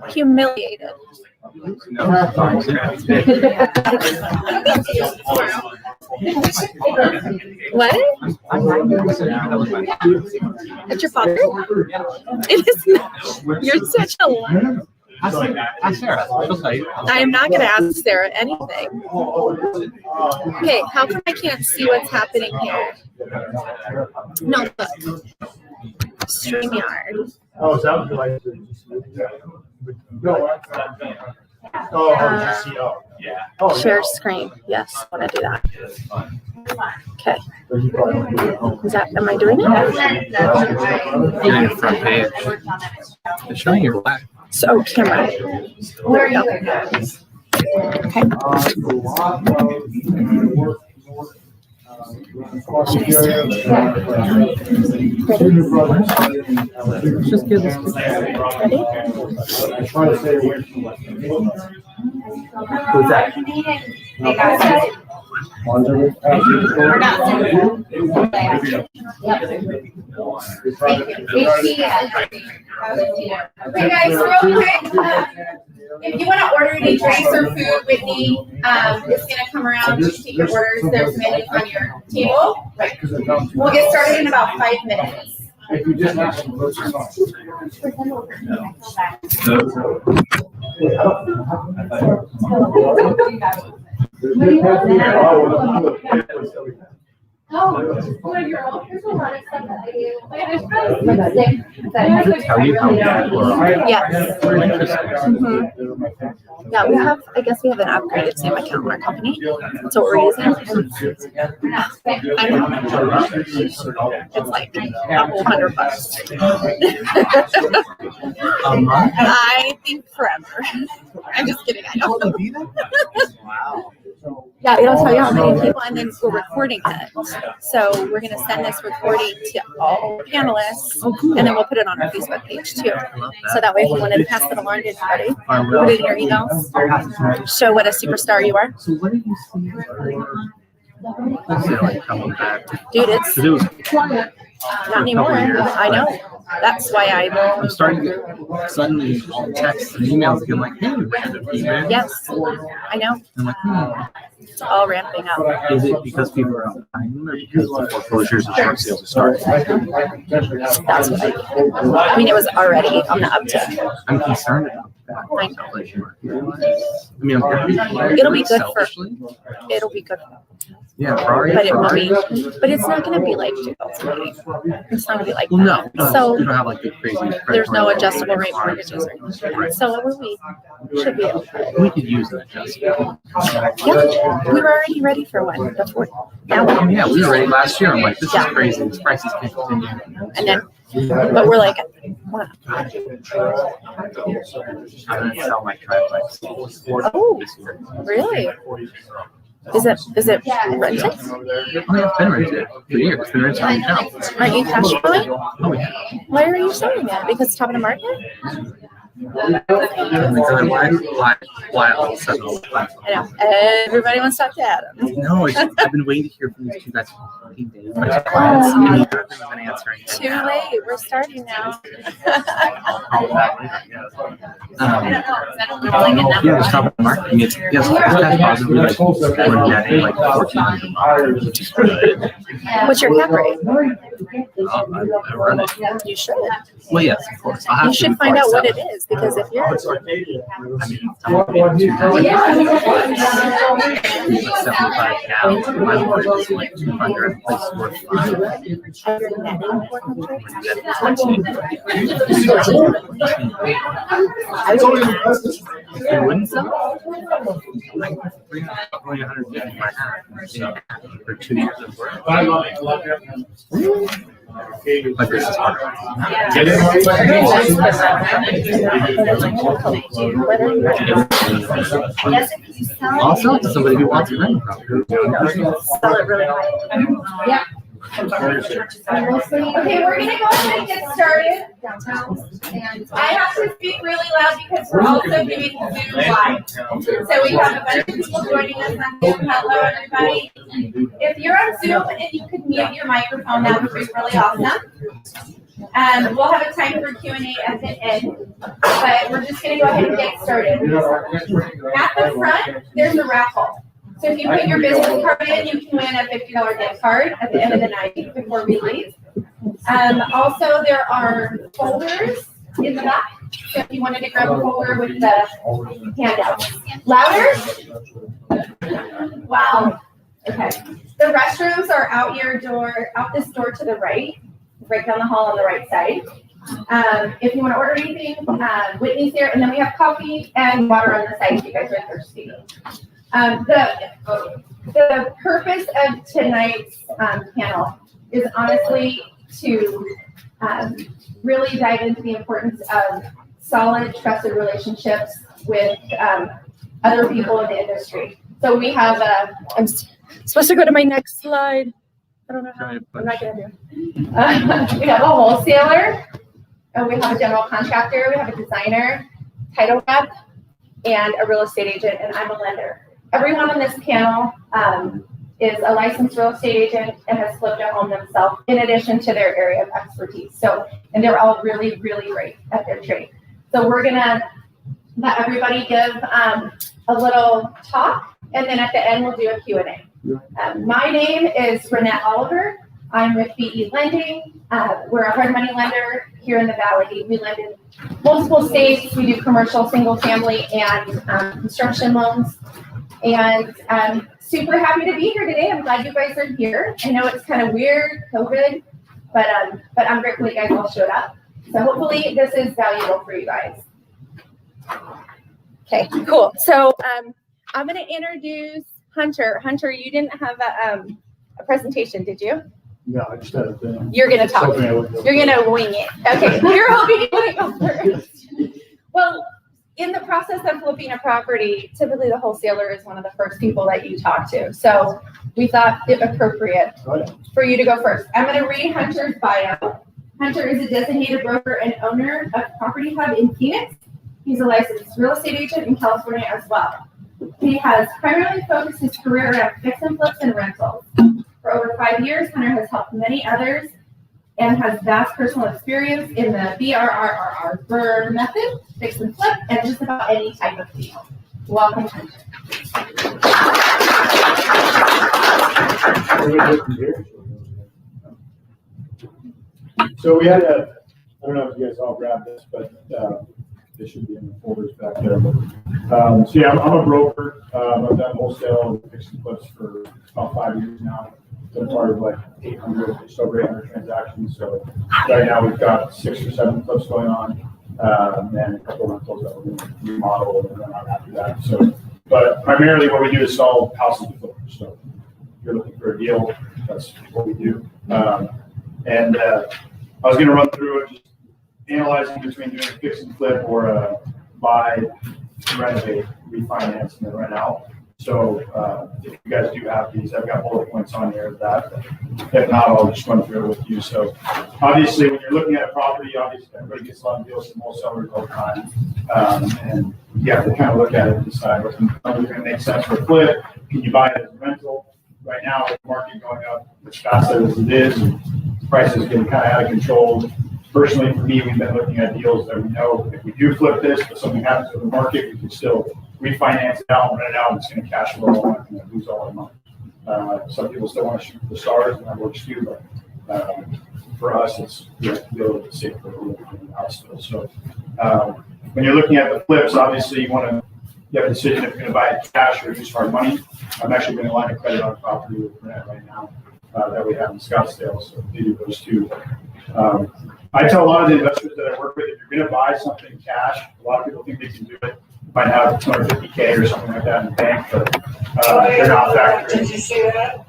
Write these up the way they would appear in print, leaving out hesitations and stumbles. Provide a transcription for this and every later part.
humiliated. What? It's your father? It is not. You're such a liar. Ask Sarah. She'll tell you. I am not going to ask Sarah anything. Okay, how come I can't see what's happening here? No, look. StreamYard. Oh, is that what you like to Share screen. Yes, I want to do that. Okay. Is that, am I doing it? Getting the front page. It's showing your back. So, camera. There we go. Okay. Just give us Ready? Who's that? Okay, guys, real quick. If you want to order any drinks or food, Whitney is going to come around to take your orders. There's menus on your table. We'll get started in about 5 minutes. If you just ask them, what's your Oh, girl. There's a lot of stuff that I do. Does it tell you how many people are on? Yes. Mm-hmm. Yeah, we have, I guess we have an upgraded SAM account in our company. That's what we're using. I know. It's like $100. I think forever. I'm just kidding. I don't know. Wow. Yeah, it'll tell you how many people, and then we're recording it. So we're going to send this recording to all the panelists, and then we'll put it on our Facebook page too. So that way, if you wanted to pass it along to anybody, put it in your emails. Show what a superstar you are. So what did you see like coming back? Dude, it's It was not anymore. I know. That's why I'm starting to get suddenly all the texts and emails again, like, hey, random email. Yes, I know. I'm like, It's all ramping up. Is it because people are out buying them or because the foreclosures and short sales are starting? That's what I mean, it was already on the uptick. I'm concerned about that. I know. I mean, It'll be good for. selfishly. It'll be good. Yeah, Ferrari. But it will be. But it's not going to be like 2008. It's not going to be like Well, that. no. So You don't have like the crazy. there's no adjustable rate mortgages or anything like that. So we should be okay. We could use an adjustment. Yeah, we were already ready for one before. Now, Yeah, we were ready last year. I'm like, this is crazy. These prices can't continue. and then, but we're like, wow. I'm gonna sell my triplex. Oh, really? Is it rented? Oh, yeah, it's been rented for years. It's been rented on account. Aren't you cash flowing? Oh, yeah. Why are you selling it? Because it's top of the market? Why all of a sudden all the time? I know. Everybody wants to talk to Adam. No, I've been waiting to hear from these two guys for 15 days. My clients, and you haven't been answering. Too late. We're starting now. I'll call back later, yeah, just top of the market. I mean, it's cash positive. We're getting like 1,400, which is good. What's your cap rate? I run it. You should. Well, yes, of course. I'll have You to should find out what it is, because if you're I mean, I'm looking at 75 now. My mortgage is like 200, place worth 5. you're netting 400, You wouldn't sell? Like 350 by half for 2 years of work. But this is hard. I'll sell it to somebody who wants to rent a property. sell it really high. Yeah. Okay, we're gonna go ahead and get started. And I have to speak really loud because we're also doing Zoom live. So we have a bunch of people joining us on Zoom. Hello, everybody. If you're on Zoom and you could mute your microphone, that would be really awesome. We'll have a time for Q&A at the end, but we're just gonna go ahead and get started. At the front, there's a raffle. So if you put your business card in, you can win a $50 gift card at the end of the night before we leave. Also, there are folders in the back. So if you wanted to grab a folder with the handouts. Louder? Wow. Okay. The restrooms are out this door to the right down the hall on the right side. If you want to order anything, Whitney's here, and then we have coffee and water on the side if you guys are thirsty. The purpose of tonight's panel is honestly to really dive into the importance of solid, trusted relationships with other people in the industry. So we have I'm supposed to go to my next slide. I don't know how. I'm not gonna do. We have a wholesaler, and we have a general contractor, we have a designer, title rep, and a real estate agent, and I'm a lender. Everyone on this panel is a licensed real estate agent and has flipped a home themselves in addition to their area of expertise. So, and they're all really, really great at their trade. So we're gonna let everybody give a little talk, and then at the end we'll do a Q&A. My name is Renette Oliver. I'm with BE Lending. We're a hard money lender here in the Valley. We lend in multiple states. We do commercial, single family, and construction loans. And I'm super happy to be here today. I'm glad you guys are here. I know it's kind of weird, COVID, but I'm grateful you guys all showed up. So hopefully this is valuable for you guys. Okay, cool. So I'm going to introduce Hunter. Hunter, you didn't have a presentation, did you? No, I just had a thing. You're going to talk. You're going to wing it. Okay, you're hoping you want to go first. Well, in the process of flipping a property, typically the wholesaler is one of the first people that you talk to. So we thought it appropriate for you to go first. I'm going to read Hunter's bio. Hunter is a designated broker and owner of Property Hub in Phoenix. He's a licensed real estate agent in California as well. He has primarily focused his career around fix and flips and rentals. For over 5 years, Hunter has helped many others and has vast personal experience in the BRRRR method, fix and flip, and just about any type of deal. Welcome, Hunter. So we had I don't know if you guys all grabbed this, but they should be in the folders back there. So yeah, I'm a broker. I've done wholesale fix and flips for about 5 years now. Been part of like 800, just over 800 transactions. So right now we've got 6 or 7 flips going on, and a couple of rentals that we're going to remodel and run out after that. So, but primarily what we do is sell houses to flippers. So if you're looking for a deal, that's what we do. And I was going to run through it, just analyzing between doing a fix and flip or a buy, renovate, refinance, and then rent out. So if you guys do have these, I've got bullet points on here of that. If not, I'll just run through it with you. So obviously, when you're looking at a property, obviously everybody gets a lot of deals from wholesalers all the time. And you have to kind of look at it and decide what's going to make sense for a flip. Can you buy it as a rental? Right now, with the market going up as fast as it is, and prices getting kind of out of control. Personally, for me, we've been looking at deals that we know if we do flip this, but something happens with the market, we can still refinance it out, rent it out, and it's going to cash flow. We're not going to lose all our money. Some people still want to shoot for the stars, and that works too. But for us, it's you have to be a little bit safer a little bit in the house still. So when you're looking at the flips, obviously you have a decision if you're going to buy it cash or use hard money. I'm actually going to line of credit on a property with Renette right now that we have in Scottsdale. So we do those two. I tell a lot of the investors that I work with, if you're going to buy something cash, a lot of people think they can do it. Might have 250K or something like that in the bank, but they're not factoring. Did you see that?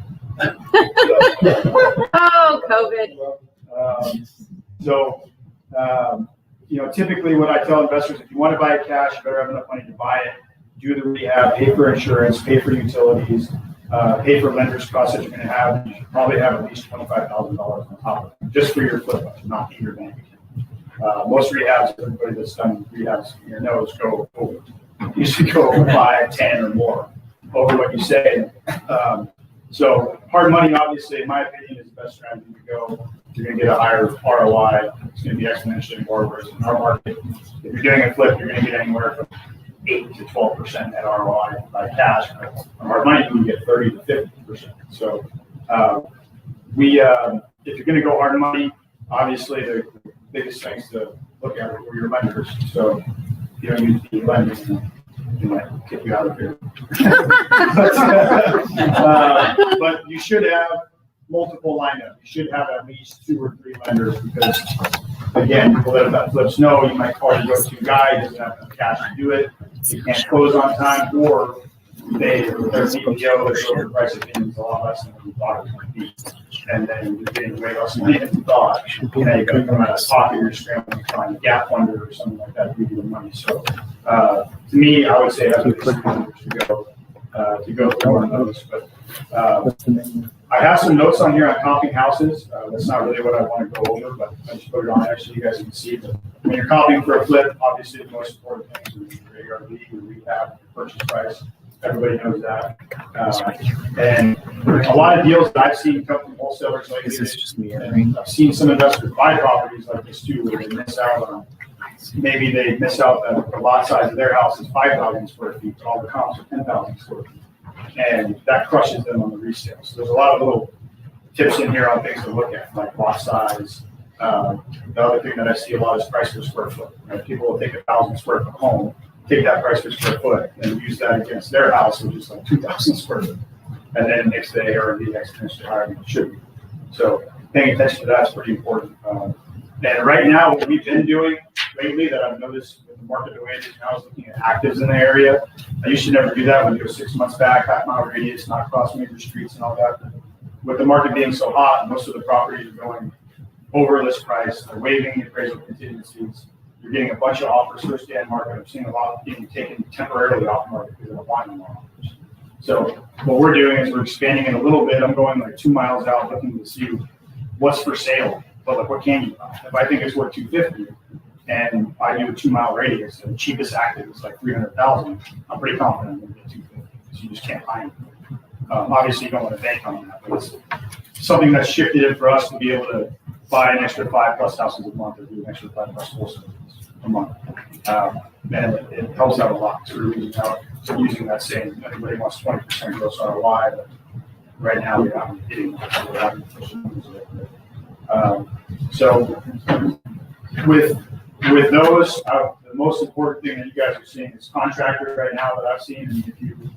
Oh, COVID. Typically what I tell investors, if you want to buy it cash, you better have enough money to buy it, do the rehab, pay for insurance, pay for utilities, pay for lender's costs that you're going to have. You should probably have at least $25,000 on top of it, just for your flip, not in your bank account. Most rehabs, everybody that's done rehabs, knows go over. You should go over 5, 10 or more over what you say. So hard money, obviously, in my opinion, is the best strategy to go. you're gonna get a higher ROI. It's gonna be exponentially more, whereas in our market, if you're doing a flip, you're gonna get anywhere from 8 to 12% net ROI by cash. On hard money, you can get 30 to 50%. So if you're gonna go hard money, obviously the biggest things to look at are your lenders. So you don't use the lenders, they might kick you out of here. But you should have multiple lineup. You should have at least 2 or 3 lenders because, again, people that have that flips know you might call your go-to guy, doesn't have enough cash to do it, you can't close on time, or their CPO, their price opinion is a lot less than what you thought it would be. And then you're getting way less money than you thought. And then you're going to come out of pocket, you're scrambling to find a gap funder or something like that to give you the money. So to me, I would say that's a good to go through one of those. But I have some notes on here on comping houses. That's not really what I want to go over, but I just put it on there so you guys can see. But when you're comping for a flip, obviously the most important thing is your ARV, your rehab, your purchase price. Everybody knows that. And a lot of deals that I've seen come from wholesalers lately. Is this just me? And I've seen some investors buy properties like this too, where they miss out on, maybe they miss out that the lot size of their house is 5,000 square feet, but all the comps are 10,000 square feet. And that crushes them on the resale. So there's a lot of little tips in here on things to look at, like lot size. The other thing that I see a lot is price per square foot. Right? People will take 1,000 square foot home, take that price per square foot and use that against their house, which is like 2,000 square foot. And then it makes the ARV exponentially higher than it should be. So paying attention to that is pretty important. And right now, what we've been doing lately that I've noticed with the market the way it is now is looking at actives in the area. I used to never do that when you go 6 months back, half-mile radius, not across major streets and all that. With the market being so hot, most of the properties are going over list price. They're waiving the appraisal contingencies. You're getting a bunch of offers first day on market. I'm seeing a lot being taken temporarily off market because they don't want any more offers. So what we're doing is we're expanding it a little bit. I'm going like 2 miles out looking to see what's for sale. But like, what can you buy? If I think it's worth $250 and I do a 2 mile radius and the cheapest active is like 300,000, I'm pretty confident I'm going to get $250 because you just can't find it. Obviously, you don't want to bank on that, but it's something that's shifted in for us to be able to buy an extra 5+ houses a month or do an extra 5+ wholesale a month. And it helps out a lot. So we're using that same, everybody wants 20% gross ROI, but right now we're not hitting that. So with those, the most important thing that you guys are seeing is contractors right now that I've seen. And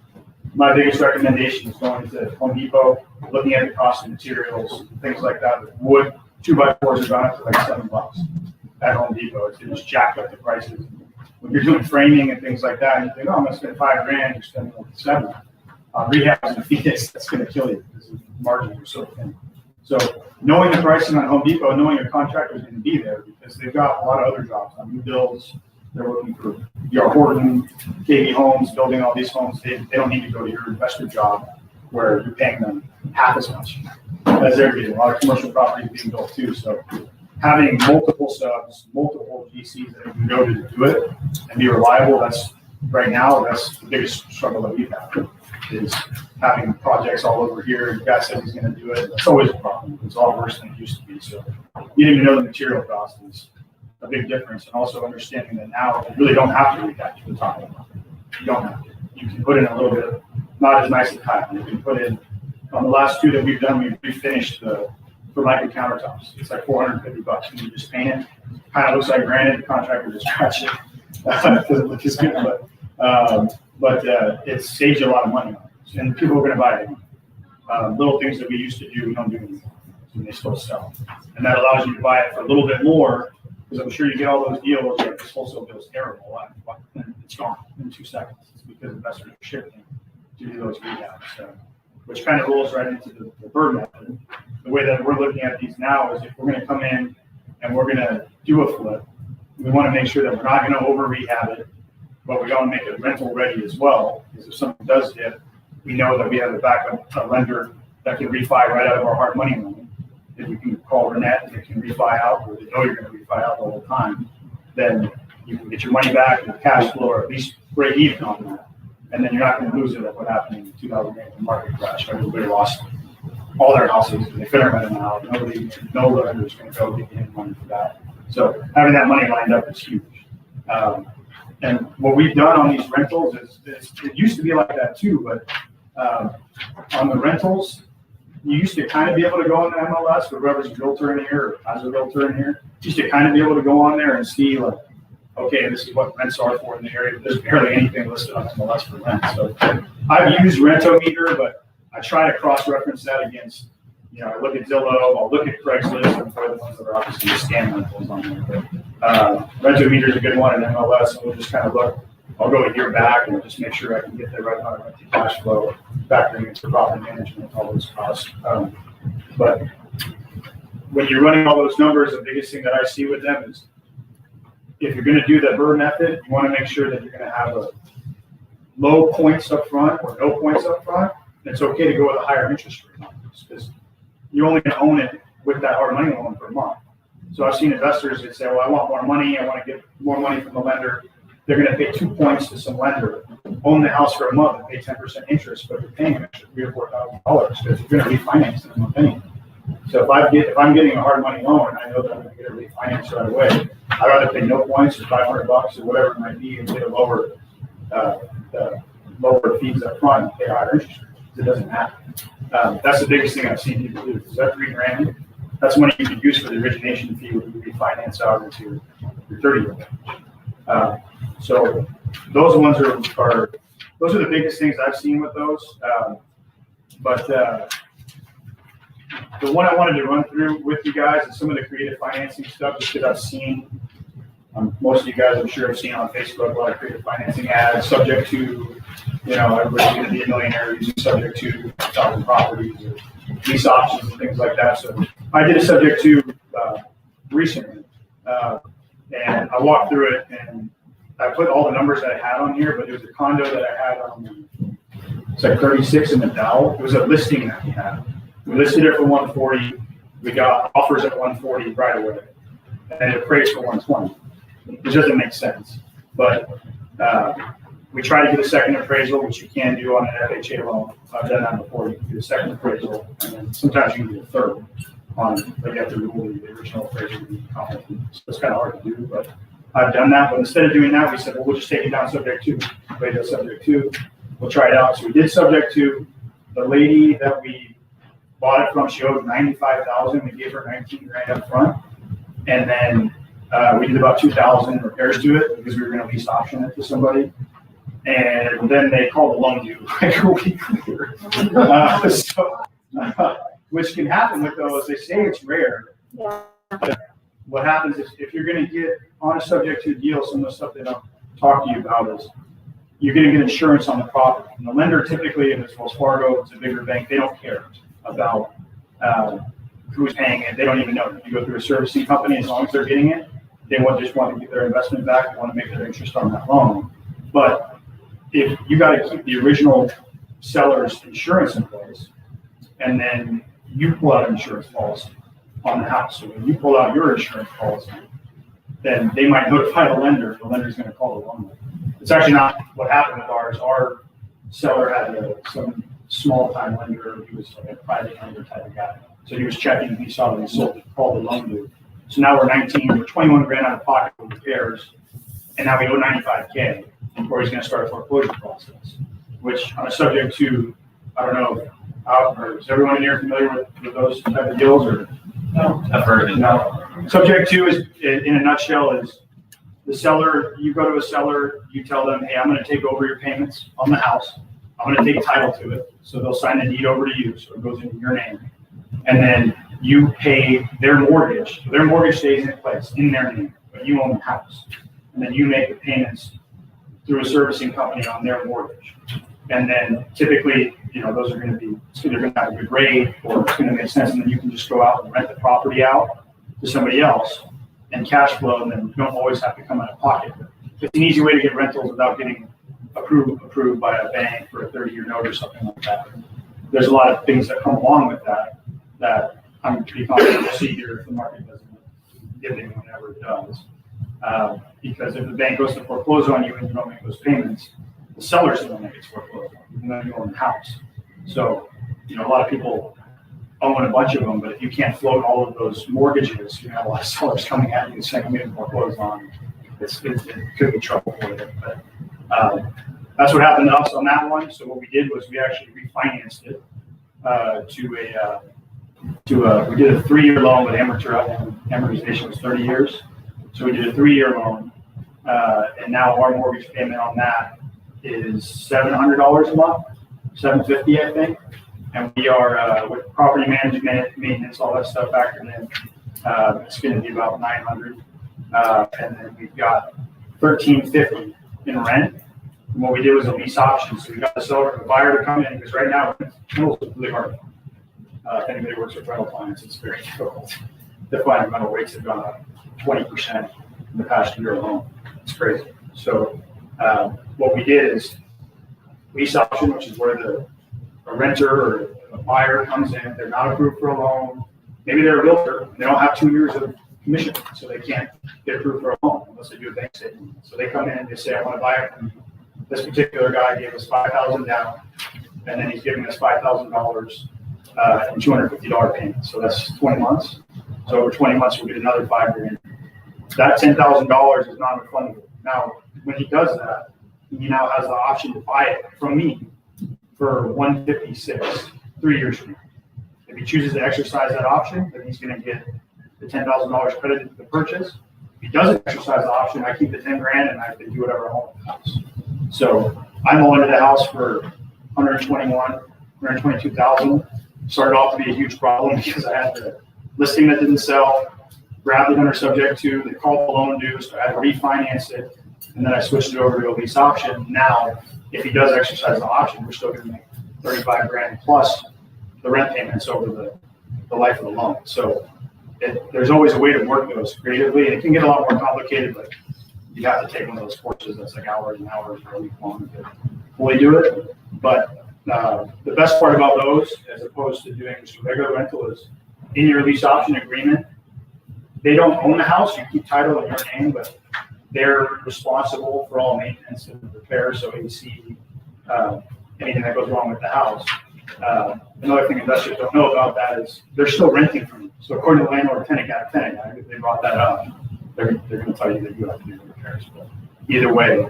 my biggest recommendation is going to Home Depot, looking at the cost of materials, things like that. With wood, 2x4s are gone up to like $7 at Home Depot. It's just jacked up the prices. When you're doing framing and things like that, and you think, oh, I'm going to spend $5,000, you're spending like $7,000. Rehabs and Phoenix, that's going to kill you because the margins are so thin. So knowing the pricing on Home Depot, knowing your contractor is going to be there because they've got a lot of other jobs on new builds. They're looking for D.R. Horton, KB Homes, building all these homes. They don't need to go to your investor job where you're paying them half as much as they're getting. A lot of commercial properties being built too. So having multiple subs, multiple GCs that can go to do it and be reliable, that's right now, that's the biggest struggle that we've had. Is having projects all over here. The guy said he's going to do it. It's always a problem. It's all worse than it used to be. So you didn't even know the material cost is a big difference. And also understanding that now you really don't have to recapture the top. You don't have to. You can put in a little bit, not as nice as that. You can put in, on the last 2 that we've done, we've refinished the Formica countertops. It's like $450 and you just paint it. Kind of looks like granite. The contractor just scratch it. It doesn't look as good, but it saves you a lot of money on it. And people are going to buy it. Little things that we used to do, we don't do anymore. And they still sell. And that allows you to buy it for a little bit more, because I'm sure you get all those deals, like this wholesale bill is terrible, and it's gone in 2 seconds. It's because investors are shifting to do those rehabs, which kind of rolls right into the bird method. The way that we're looking at these now is if we're going to come in and we're going to do a flip, we want to make sure that we're not going to over rehab it, but we want to make it rental ready as well, because if something does dip, we know that we have a backup lender that can refi right out of our hard money loan. If you can call Renette and it can refi out, or they know you're going to refi out the whole time, then you can get your money back and cash flow, or at least break even on that. And then you're not going to lose it like what happened in 2008 when the market crashed. Everybody lost all their houses, and they couldn't rent them out. No lender's gonna go get any money for that. So having that money lined up is huge. And what we've done on these rentals is it used to be like that too, but on the rentals, you used to kind of be able to go on the MLS with whoever's a realtor in here or has a realtor in here. You used to kind of be able to go on there and see like, okay, this is what rents are for in the area. There's barely anything listed on MLS for rent. So I've used Rentometer, but I try to cross-reference that against, I look at Zillow, I'll look at Craigslist, and for the ones that are obviously scam rentals on there. But Rentometer is a good one in MLS, and we'll just kind of look. I'll go a year back and just make sure I can get the right amount of cash flow, factoring into property management, all those costs. But when you're running all those numbers, the biggest thing that I see with them is if you're going to do the BRRRR method, you want to make sure that you're going to have a low points up front or no points up front. And it's okay to go with a higher interest rate on this because you're only going to own it with that hard money loan for a month. So I've seen investors that say, well, I want more money. I want to get more money from the lender. They're going to pay 2 points to some lender, own the house for a month and pay 10% interest, but you're paying an extra $3,000 or $4,000 because you're going to refinance in a month anyway. So if I'm getting a hard money loan and I know that I'm going to get a refinance right away, I'd rather pay no points or $500 or whatever it might be and get a lower fees up front and pay higher interest rates. It doesn't matter. That's the biggest thing I've seen people do. Is that $3,000? That's money you can use for the origination fee when you refinance out into your 30-year mortgage. So those ones are those are the biggest things I've seen with those. But the one I wanted to run through with you guys is some of the creative financing stuff, just because I've seen most of you guys, I'm sure, have seen on Facebook a lot of creative financing ads, subject to, everybody's going to be a millionaire, using subject to 1,000 properties or lease options and things like that. So I did a subject to recently, and I walked through it and I put all the numbers that I had on here, but it was a condo that I had on, it's like 36 in the Dow. It was a listing that we had. We listed it for 140. We got offers at 140 right away, and it appraised for 120, which doesn't make sense. But we try to get a second appraisal, which you can do on an FHA loan. I've done that before. You can do a second appraisal, and then sometimes you can do a third on, but you have to rule the original appraisal to be complicated. So it's kind of hard to do, but I've done that. But instead of doing that, we said, well, we'll just take it down subject to. Wait till subject to. We'll try it out. So we did subject to. The lady that we bought it from, she owed $95,000. We gave her $19,000 up front, and then we did about 2,000 repairs to it because we were going to lease option it to somebody. And then they called the loan due like a week later. Which can happen with those. They say it's rare. Yeah. But what happens is if you're going to get on a subject to deal, some of the stuff they don't talk to you about is you're going to get insurance on the property. And the lender typically, if it's Wells Fargo, it's a bigger bank, they don't care about who's paying it. They don't even know. You go through a servicing company, as long as they're getting it, they just want to get their investment back. They want to make their interest on that loan. But if you got to keep the original seller's insurance in place, and then you pull out an insurance policy on the house. So when you pull out your insurance policy, then they might notify the lender. The lender's going to call the loan. It's actually not what happened with ours. Our seller had some small-time lender. He was like a private lender type of guy. So he was checking. He saw that we sold it, called the loan due. So now we're 21 grand out of pocket for repairs, and now we owe $95K before he's going to start a foreclosure process. Which on a subject to, I don't know, is everyone in here familiar with those type of deals? Or No, I've heard of it. no. Subject to is, in a nutshell, is the seller. You go to a seller, you tell them, hey, I'm going to take over your payments on the house. I'm going to take title to it, so they'll sign the deed over to you, so it goes into your name, and then you pay their mortgage. So their mortgage stays in place in their name, but you own the house, and then you make the payments through a servicing company on their mortgage. And then typically, those are going to be, it's either going to have a good rate or it's going to make sense. And then you can just go out and rent the property out to somebody else and cash flow. And then you don't always have to come out of pocket. It's an easy way to get rentals without getting approved by a bank for a 30-year note or something like that. There's a lot of things that come along with that I'm pretty confident we'll see here if the market doesn't give it whenever it does. Because if the bank goes to foreclose on you and you don't make those payments, the seller's the one that gets foreclosed on, even though you own the house. So, a lot of people own a bunch of them, but if you can't float all of those mortgages, you have a lot of sellers coming at you saying, I'm getting foreclosed on. It could be trouble for you, but that's what happened to us on that one. So what we did was we actually refinanced it we did a 3-year loan with amortization was 30 years. So we did a 3-year loan, and now our mortgage payment on that is $700 a month, $750 I think. And we are with property management, maintenance, all that stuff factored in. It's going to be about $900, and then we've got $1,350 in rent. And what we did was a lease option, so we got the buyer to come in because right now rentals is really hard. If anybody works with rental clients, it's very difficult to find. Rental rates have gone up 20% in the past year alone. It's crazy. So what we did is lease option, which is where a renter or a buyer comes in. They're not approved for a loan. Maybe they're a realtor. They don't have 2 years of commission, so they can't get approved for a loan unless they do a bank statement. So they come in and they say, I want to buy it from you. This particular guy gave us $5,000 down, and then he's giving us $5,000 and $250 payment. So that's 20 months. So over 20 months, we'll get another $5,000. That $10,000 is non-refundable. Now, when he does that, he now has the option to buy it from me for $156 3 years from now. If he chooses to exercise that option, then he's going to get the $10,000 credited to the purchase. If he doesn't exercise the option, I keep the $10,000 and I can do whatever I want with the house. So I mowed the house for $122,000. Started off to be a huge problem because I had the listing that didn't sell, grabbed it under subject to, they called the loan due, so I had to refinance it, and then I switched it over to a lease option. Now, if he does exercise the option, we're still going to make $35,000 plus the rent payments over the life of the loan. So there's always a way to work those creatively, and it can get a lot more complicated, but you have to take one of those courses that's like hours and hours or a week long to fully do it. But the best part about those, as opposed to doing just a regular rental, is in your lease option agreement, they don't own the house. You keep title in your name, but they're responsible for all maintenance and repairs. So AC, anything that goes wrong with the house. Another thing investors don't know about that is they're still renting from you. So according to the landlord tenant act, if they brought that up, they're going to tell you that you have to do the repairs. But either way,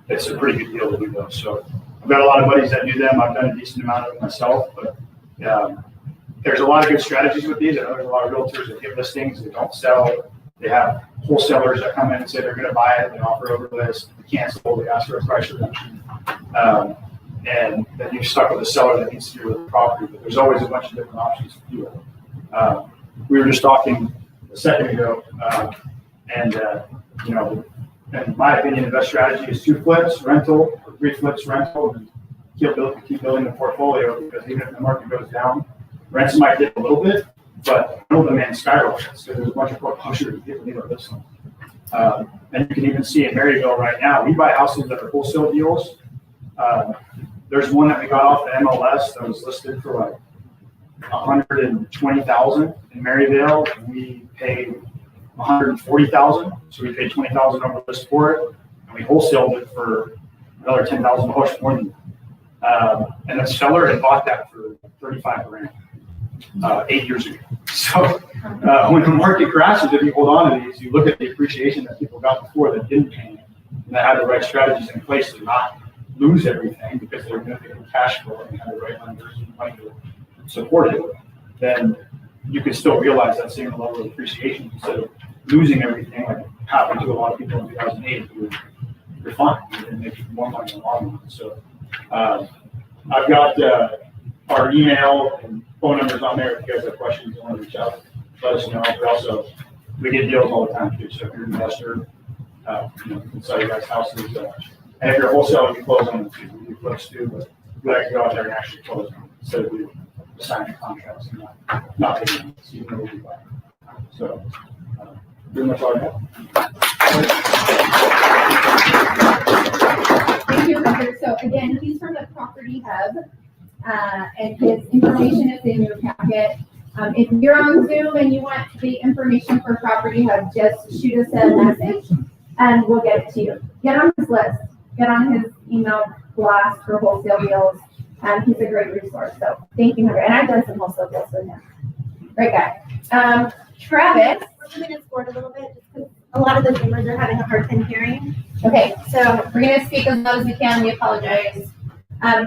it's a pretty good deal to do those. So I've got a lot of buddies that do them. I've done a decent amount of it myself, but there's a lot of good strategies with these. I know there's a lot of realtors that give listings that don't sell. They have wholesalers that come in and say they're going to buy it. They offer over list. They cancel. They ask for a price reduction. And then you're stuck with a seller that needs to do with the property. But there's always a bunch of different options to do it. We were just talking a second ago, in my opinion, the best strategy is 2 flips, rental, or 3 flips, rental, and keep building the portfolio, because even if the market goes down, rents might dip a little bit, but rental demand skyrockets because there's a bunch of foreclosures and people need to list them. And you can even see in Maryville right now, we buy houses that are wholesale deals. There's one that we got off the MLS that was listed for like $120,000 in Maryville, and we paid $140,000. So we paid $20,000 over list for it, and we wholesaled it for another $10,000 more than that. And the seller had bought that for $35,000 8 years ago. So when the market crashes, if you hold on to these, you look at the appreciation that people got before that didn't pay, and that had the right strategies in place to not lose everything because they're going to get cash flow and have the right lenders and money to support it, then you can still realize that same level of appreciation instead of losing everything like happened to a lot of people in 2008. You're fine. You can make more money in the long run. So I've got our email and phone numbers on there. If you guys have questions, you want to reach out, let us know. But also, we get deals all the time too. So if you're an investor, you can sell you guys houses. And if you're a wholesaler, you close on them too. We do flips too, but we like to go out there and actually close them instead of signing contracts and not paying them. So you know what we buy. So pretty much all I have. Thank you, Hunter. So again, he's from the Property Hub, and his information is in your packet. If you're on Zoom and you want the information for Property Hub, just shoot us a message and we'll get it to you. Get on his list. Get on his email blast for wholesale deals. He's a great resource. So thank you, Hunter. And I've done some wholesale deals with him. Great guy. Travis. We're going to forward a little bit just because a lot of the Zoomers are having a hard time hearing. Okay, so we're going to speak as low as we can. We apologize.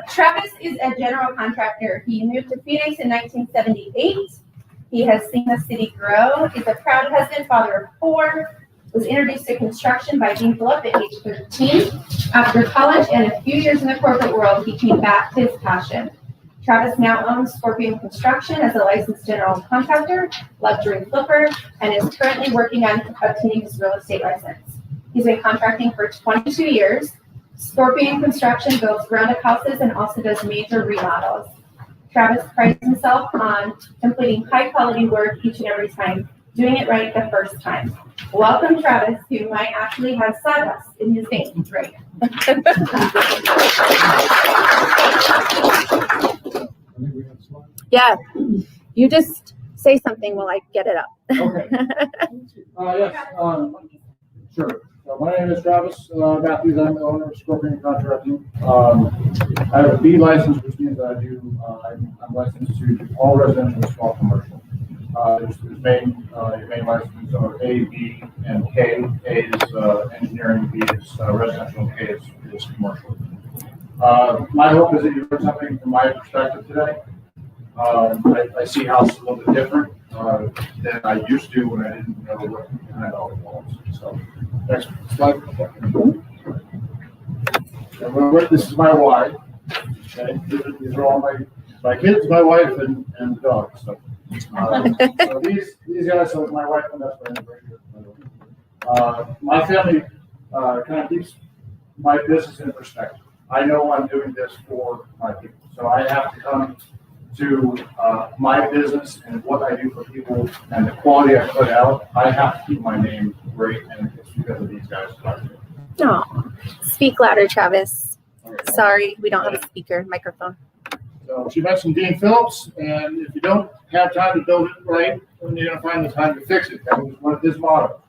Travis is a general contractor. He moved to Phoenix in 1978. He has seen the city grow. He's a proud husband, father of 4. Was introduced to construction by Dean Phillip at age 13. After college and a few years in the corporate world, he came back to his passion. Travis now owns Scorpion Construction as a licensed general contractor, luxury flipper, and is currently working on obtaining his real estate license. He's been contracting for 22 years. Scorpion Construction builds ground-up houses and also does major remodels. Travis prides himself on completing high-quality work each and every time, doing it right the first time. Welcome, Travis, who might actually have sawdust in his name, right? Yeah, you just say something while I get it up. Okay. Yes, sure. My name is Travis Matthews. I'm the owner of Scorpion Contracting. I have a B license, which means that I'm licensed to do all residential and small commercial. There's main license are A, B, and K. A is engineering, B is residential, and K is commercial. My hope is that you learn something from my perspective today. I see houses a little bit different than I used to when I didn't know what behind all the walls. So, next slide. This is my wife. Okay? These are all my kids, my wife, and dogs. So, so these guys, so my wife and best friend right here. My family kind of keeps my business in perspective. I know I'm doing this for my people, so I have to come to my business and what I do for people and the quality I put out. I have to keep my name great, and it's because of these guys. Oh, speak louder, Travis. Sorry, we don't have a speaker microphone. So she mentioned Dean Phillips, and if you don't have time to build it right, then you're going to find the time to fix it. That was one of his motto.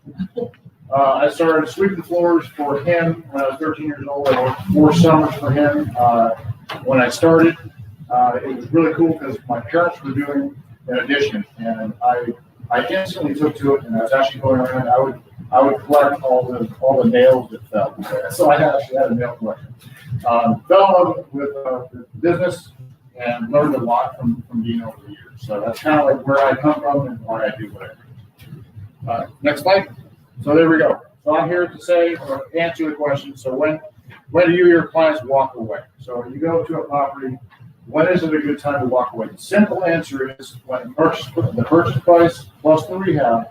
I started sweeping floors for him when I was 13 years old. I worked 4 summers for him. When I started, it was really cool because my parents were doing an addition, and I instantly took to it, and I was actually going around. I would collect all the nails that fell. So I actually had a nail collection. Fell in love with the business and learned a lot from Dean over the years. So that's kind of like where I come from and why I do what I do. Next slide. So there we go. So I'm here to say or answer the question. So when do you or your clients walk away? So you go to a property, when is it a good time to walk away? The simple answer is when the purchase price plus the rehab,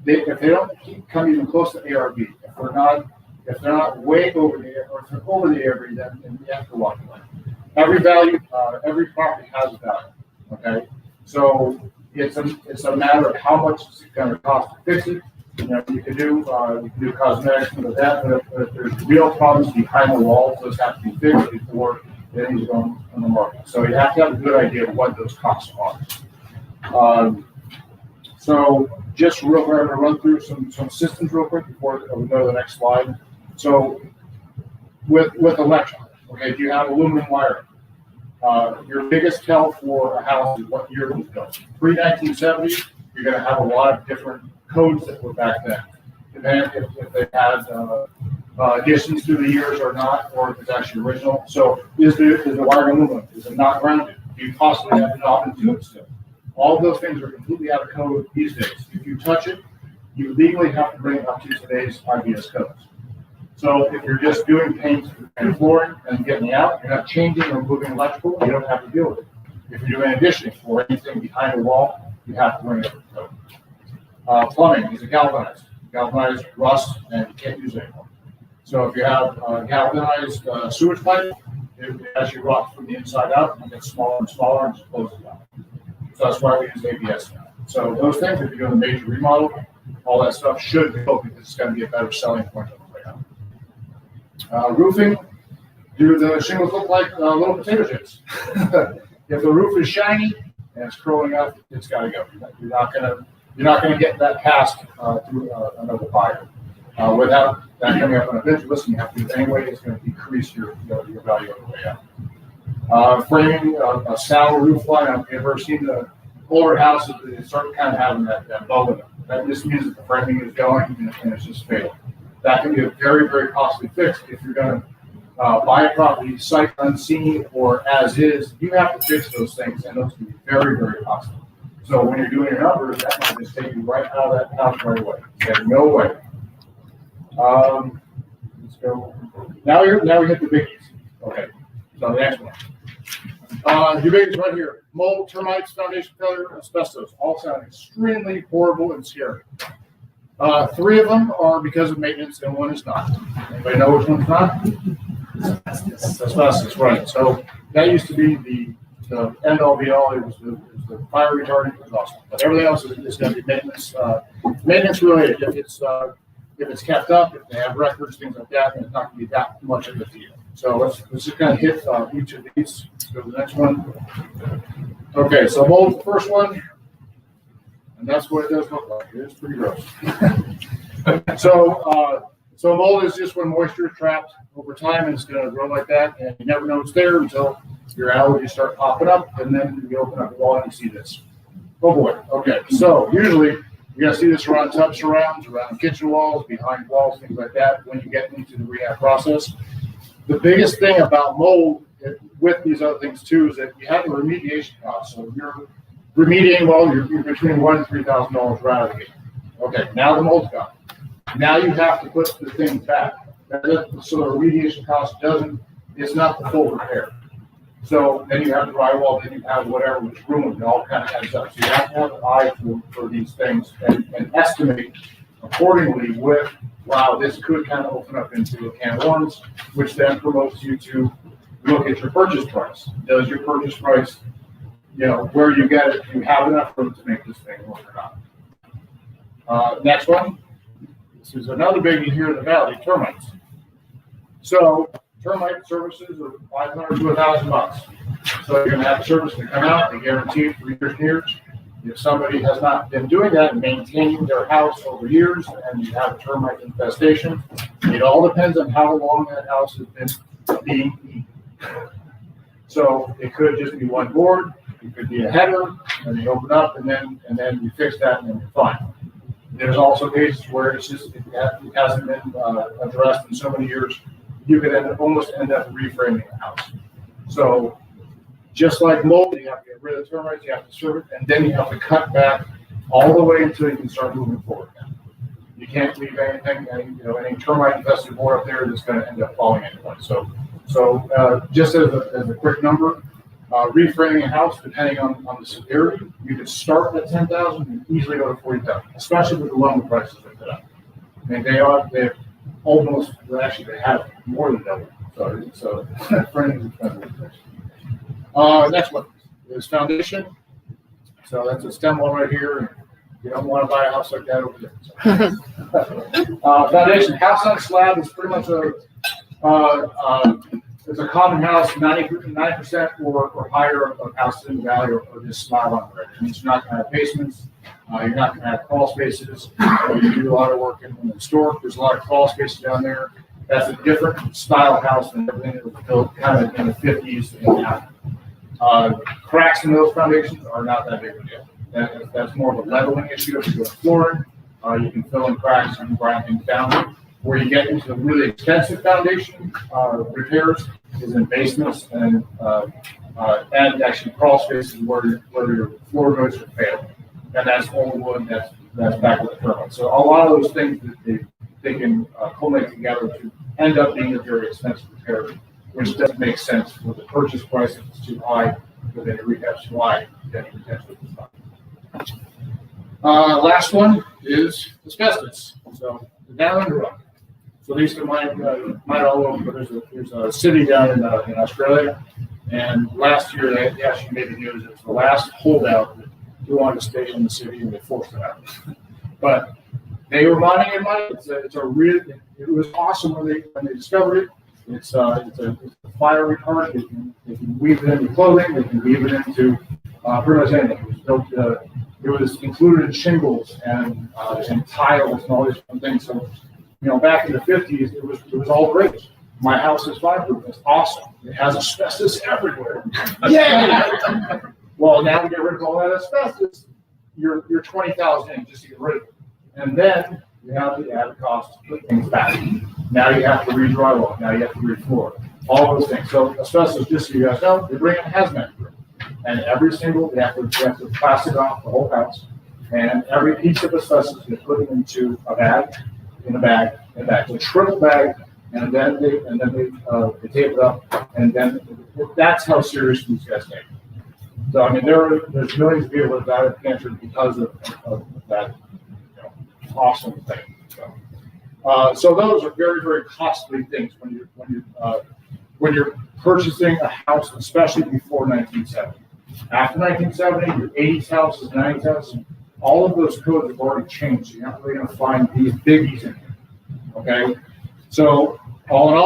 if they don't come even close to ARV, if they're not way over the or if they're over the ARV, then you have to walk away. Every every property has a value. Okay, so it's a matter of how much it's going to cost to fix it. You know, you can do cosmetics and that, but if there's real problems behind the walls, those have to be fixed before they need to go on the market. So you have to have a good idea of what those costs are. So just real quick, I'm going to run through some systems real quick before we go to the next slide. So with electric, okay, do you have aluminum wiring? Your biggest tell for a house is what year it was built. Pre-1970, you're going to have a lot of different codes that were back then. Depending if they had additions through the years or not, or if it's actually original. So is the wiring aluminum? Is it not grounded? Do you possibly have to knob and tube still? All of those things are completely out of code these days. If you touch it, you legally have to bring it up to today's IBS codes. So if you're just doing paint and flooring and getting out, you're not changing or moving electrical, you don't have to deal with it. If you're doing additioning or anything behind the wall, you have to bring it up to code. Plumbing is a galvanized rust, and you can't use it anymore. So if you have galvanized sewage pipe, it actually rots from the inside out and gets smaller and smaller and just closes down. So that's why we use ABS now. So those things, if you're doing a major remodel, all that stuff should go because it's going to be a better selling point on the way out. Roofing, do the shingles look like little potato chips? If the roof is shiny and it's curling up, it's got to go. You're not going to get that passed through another buyer. Without that coming up on a bid list, you have to do it anyway. It's going to decrease your value on the way Framing a sound roof line. I've ever seen the older houses, they start kind of having that bow in them. That just means that the framing is going and it's just failing. That can be a very, very costly fix if you're going to buy a property sight unseen or as is. You have to fix those things, and those can be very, very costly. So when you're doing your numbers, that might just take you right out of that house right away. There's no way. Let's go. Now we hit the biggies. Okay. So the next one. Your biggies right here: mold, termites, foundation failure, asbestos. All sound extremely horrible and scary. 3 of them are because of maintenance, and 1 is not. Anybody know which one's not? Asbestos, right. So that used to be the end all be all. It was the fire retardant. It was awesome. But everything else is going to be maintenance, maintenance related. If it's kept up, if they have records, things like that, then it's not going to be that much of a deal. So let's just kind of hit each of these. Let's go to the next one. Okay, so mold, the first one. And that's what it does look like. It is pretty gross. So mold is just when moisture is trapped over time, and it's going to grow like that, and you never know it's there until your allergies start popping up, and then you open up the wall and you see this. Oh boy. Okay. So usually you're going to see this around tub surrounds, around kitchen walls, behind walls, things like that. When you get into the rehab process, the biggest thing about mold with these other things too is that you have a remediation cost. So you're remediating, well, you're between $1,000 and $3,000 right out of the gate. Okay, now the mold's gone. Now you have to put the thing back. So the remediation cost it's not the full repair. So then you have drywall, then you have whatever was ruined, it all kind of adds up. So you have to have an eye for these things and estimate accordingly with, wow, this could kind of open up into a can of worms, which then promotes you to look at your purchase price. Does your purchase price, where you get it, do you have enough room to make this thing work or not? Next one. This is another biggie here in the valley, termites. So termite services are $500 to $1,000. So you're going to have a service to come out, they guarantee it for years and years. If somebody has not been doing that and maintaining their house over years, and you have a termite infestation, it all depends on how long that house has been being eaten. So it could just be one board, it could be a header, and you open up, and then you fix that, and then you're fine. There's also cases where it hasn't been addressed in so many years, you could almost end up reframing the house. So just like mold, you have to get rid of termites, you have to serve it, and then you have to cut back all the way until you can start moving forward. You can't leave anything, any termite infested board up there that's going to end up falling anyway. So just as a quick number, reframing a house, depending on the severity, you could start at $10,000 and easily go to $40,000, especially with the lumber prices like that. I mean, they have more than double. So framing is expensive. Next one is foundation. So that's a stem wall right here. You don't want to buy a house like that over there. Foundation, house on slab is pretty much it's a common house, 90% or higher of houses in the valley or just slab on the It means you're not going to have basements. You're not going to have crawl spaces. You do a lot of work in the historic. There's a lot of crawl spaces down there. That's a different style house than everything that was built kind of in the 50s and now. Cracks in those foundations are not that big of a deal. That's more of a leveling issue. If you go to flooring, you can fill in cracks and grind things down. Where you get into the really expensive foundation repairs is in basements and actually crawl spaces where your floor joists are failing. And that's old wood, that's back with the termite. So a lot of those things that they can culminate together to end up being a very expensive repair, which doesn't make sense for the purchase price if it's too high, but then your rehab's too high, then you potentially last one is asbestos. So the down under run. So these might all over, but there's a city down in Australia, and last year they actually made the news. It was the last holdout that wanted to stay in the city, and they forced it out. But they were mining in money. It was awesome when they discovered it. It's a fire retardant. They can weave it into clothing. They can weave it into pretty much anything. It was built. It was included in shingles and tiles and all these different things. So back in the 50s, it was all great. My house is fireproof. It's awesome. It has asbestos everywhere. Yay! Well, now to get rid of all that asbestos, you're 20,000 in just to get rid of it. And then you have the added cost to put things back. Now you have to re-drywall. Now you have to re-floor. All those things. So asbestos, just so you guys know, they bring in hazmat crew. And every single, they have to plastic off the whole house. And every piece of asbestos is put into a bag, in a bag, in a bag. It's a triple bag, and then they tape it up, and then that's how serious these guys take. So I mean, there's millions of people that died of cancer because of that awesome thing. So those are very, very costly things when you're purchasing a house, especially before 1970. After 1970, your 80s houses, 90s houses, all of those codes have already changed. So you're not really going to find these biggies in here. Okay, so all in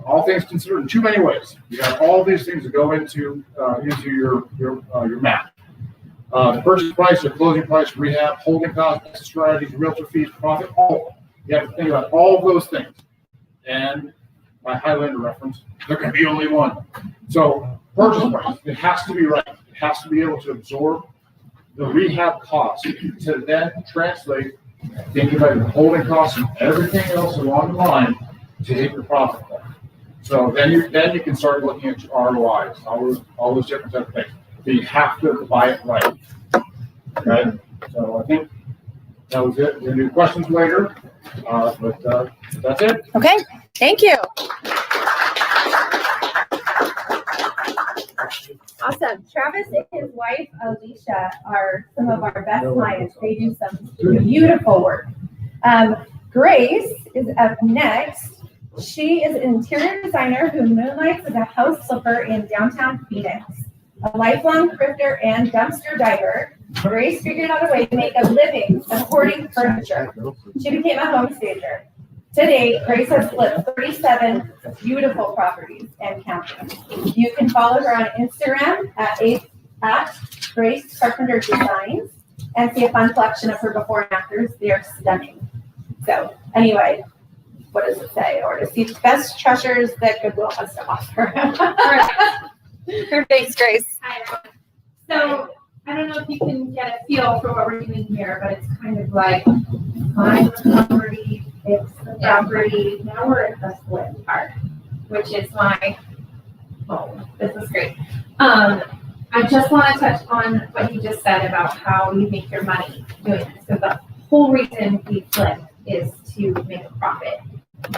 all things considered, in too many ways, you got all these things that go into your map. The purchase price, the closing price, rehab, holding costs, exit strategies, realtor fees, profit, all of them. You have to think about all of those things. And my Highlander reference, there can be only one. So purchase price, it has to be right. It has to be able to absorb the rehab costs to then translate, thinking about your holding costs and everything else along the line to hit your profit point. So then you can start looking at your ROIs, all those different types of things. But you have to buy it right. Okay? So I think that was it. We'll do questions later, but that's it. Okay, thank you. Awesome. Travis and his wife, Alicia, are some of our best clients. They do some beautiful work. Grace is up next. She is an interior designer who moonlights as a house flipper in downtown Phoenix. A lifelong thrifter and dumpster diver, Grace figured out a way to make a living hoarding furniture. She became a home stager. Today, Grace has flipped 37 beautiful properties and counting. You can follow her on Instagram at Grace Carpenter Designs and see a fun collection of her before and afters. They are stunning. So anyway, what does it say? Or to see the best treasures that Goodwill has to offer. Thanks, Grace. Hi, everyone. So I don't know if you can get a feel for what we're doing here, but it's kind of like find the property, fix the property. Now we're at the split part, which is my home. This is great. I just want to touch on what you just said about how you make your money doing this. So the whole reason we flip is to make a profit.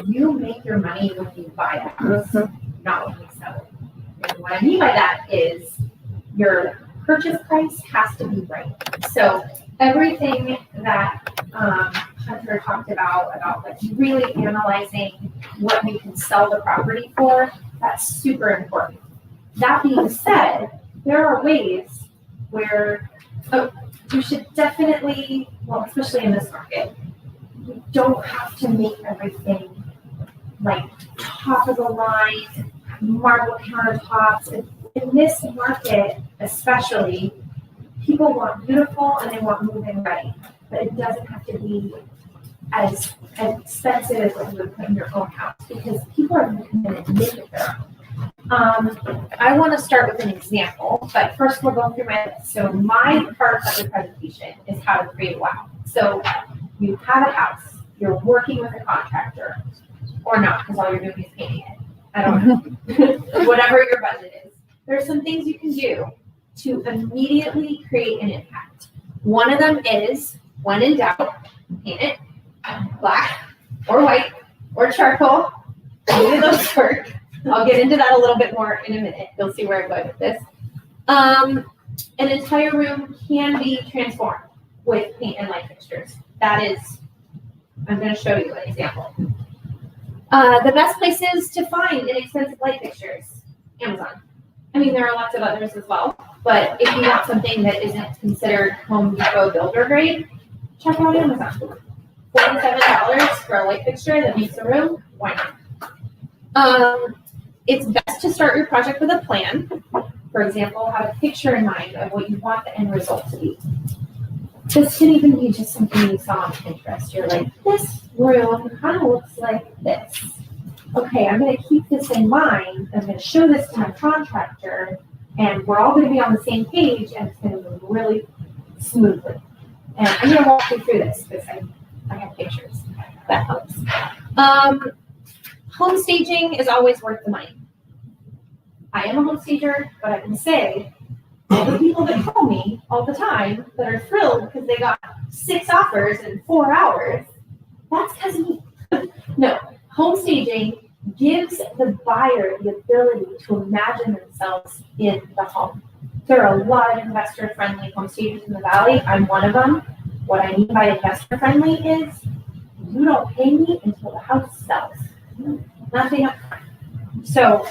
You make your money when you buy a house, not when you sell it. And what I mean by that is your purchase price has to be right. So everything that Hunter talked about like really analyzing what you can sell the property for, that's super important. That being said, there are ways where you should definitely, well, especially in this market, you don't have to make everything like top of the line, marble countertops. In this market, especially, people want beautiful and they want move-in ready, but it doesn't have to be as expensive as what you would put in your own house because people are going to come in and make it their own. I want to start with an example, but first we'll go through my list. So my part of the presentation is how to create a wow. So you have a house, you're working with a contractor, or not, because all you're doing is painting it. I don't know. Whatever your budget is. There's some things you can do to immediately create an impact. One of them is, when in doubt, paint it black or white or charcoal. Either of those work. I'll get into that a little bit more in a minute. You'll see where I'm going with this. An entire room can be transformed with paint and light fixtures. That is, I'm going to show you an example. The best places to find inexpensive light fixtures, Amazon. I mean, there are lots of others as well, but if you want something that isn't considered Home Depot builder grade, check out Amazon. $47 for a light fixture that makes a room, why not? It's best to start your project with a plan. For example, have a picture in mind of what you want the end result to be. This can even be just something you saw on Pinterest. You're like, this room kind of looks like this. okay, I'm gonna keep this in mind, I'm gonna show this to my contractor, and we're all gonna be on the same page, and it's gonna move really smoothly. And I'm gonna walk you through this, because I have pictures, that helps. Home staging is always worth the money. I am a home stager, but I can say, all the people that call me all the time that are thrilled because they got 6 offers in 4 hours, that's because of me. No, home staging gives the buyer the ability to imagine themselves in the home. There are a lot of investor-friendly home stagers in the Valley. I'm one of them. What I mean by investor-friendly is you don't pay me until the house sells. Nothing up front. So,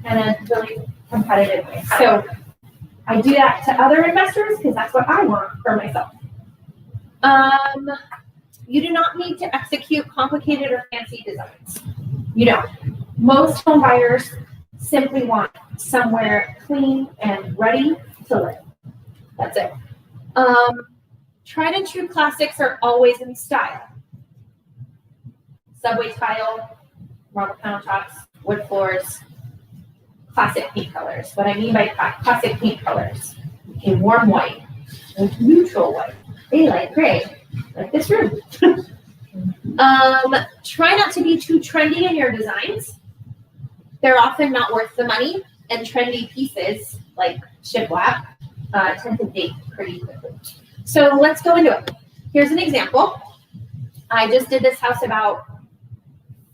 and then really competitively. So I do that to other investors because that's what I want for myself. You do not need to execute complicated or fancy designs. You don't. Most home buyers simply want somewhere clean and ready to live. That's it. Tried and true classics are always in style. Subway tile, marble countertops, wood floors, classic paint colors. What I mean by classic paint colors, a warm white, a neutral white, daylight gray, like this room. Try not to be too trendy in your designs. They're often not worth the money, and trendy pieces like shiplap tend to date pretty quickly. So let's go into it. Here's an example. I just did this house about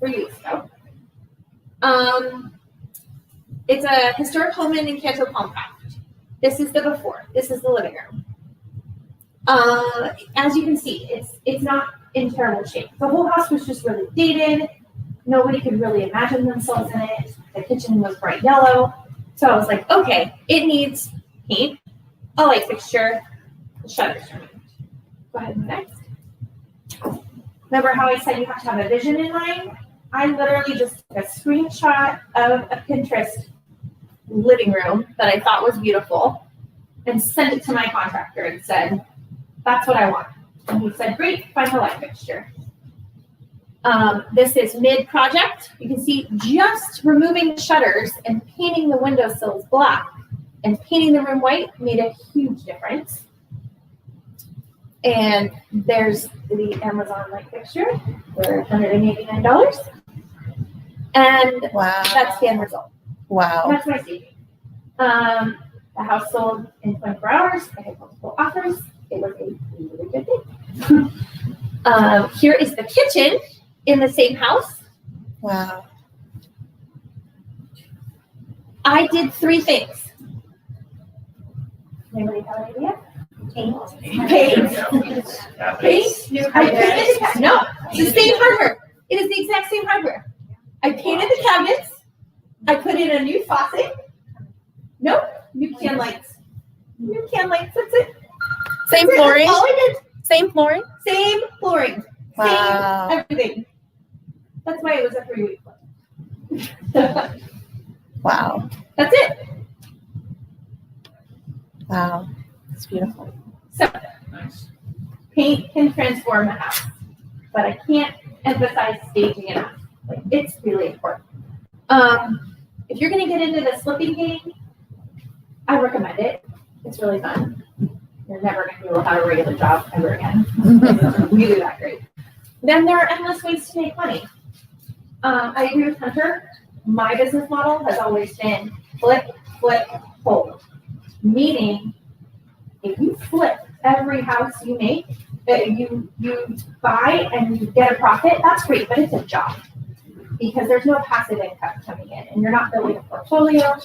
3 weeks ago. It's a historic home in Encanto Palmcraft. This is the before. This is the living room. As you can see, it's not in terrible shape. The whole house was just really dated. Nobody could really imagine themselves in it. The kitchen was bright yellow. So I was like, okay, it needs paint, a light fixture, the shutters removed. Go ahead and next. Remember how I said you have to have a vision in mind? I literally just took a screenshot of a Pinterest living room that I thought was beautiful and sent it to my contractor and said, that's what I want. And he said, great, find a light fixture. This is mid-project. You can see just removing the shutters and painting the windowsills black and painting the room white made a huge difference. And there's the Amazon light fixture for $189. And Wow. that's the end result. Wow. That's my staging. The house sold in 24 hours. I had multiple offers. It was a really good thing. Here is the kitchen in the same house. Wow. I did 3 things. Anybody have an idea? Paint. Paint. New hardware. No, it's the same hardware. It is the exact same hardware. I painted the cabinets. I put in a new faucet. Nope. New can lights. New can lights. That's it. Same That's flooring? all I did. Same flooring? Same flooring. Wow. Same everything. That's why it was a 3-week plan. Wow. That's it. Wow. It's beautiful. So Nice. paint can transform a house, but I can't emphasize staging enough. Like, it's really important. If you're going to get into the slipping game, I recommend it. It's really fun. You're never going to be able to have a regular job ever again. It's really that great. Then there are endless ways to make money. I agree with Hunter. My business model has always been flip, flip, hold. Meaning, if you flip every house you make, you buy and you get a profit, that's great, but it's a job. Because there's no passive income coming in and you're not building a portfolio.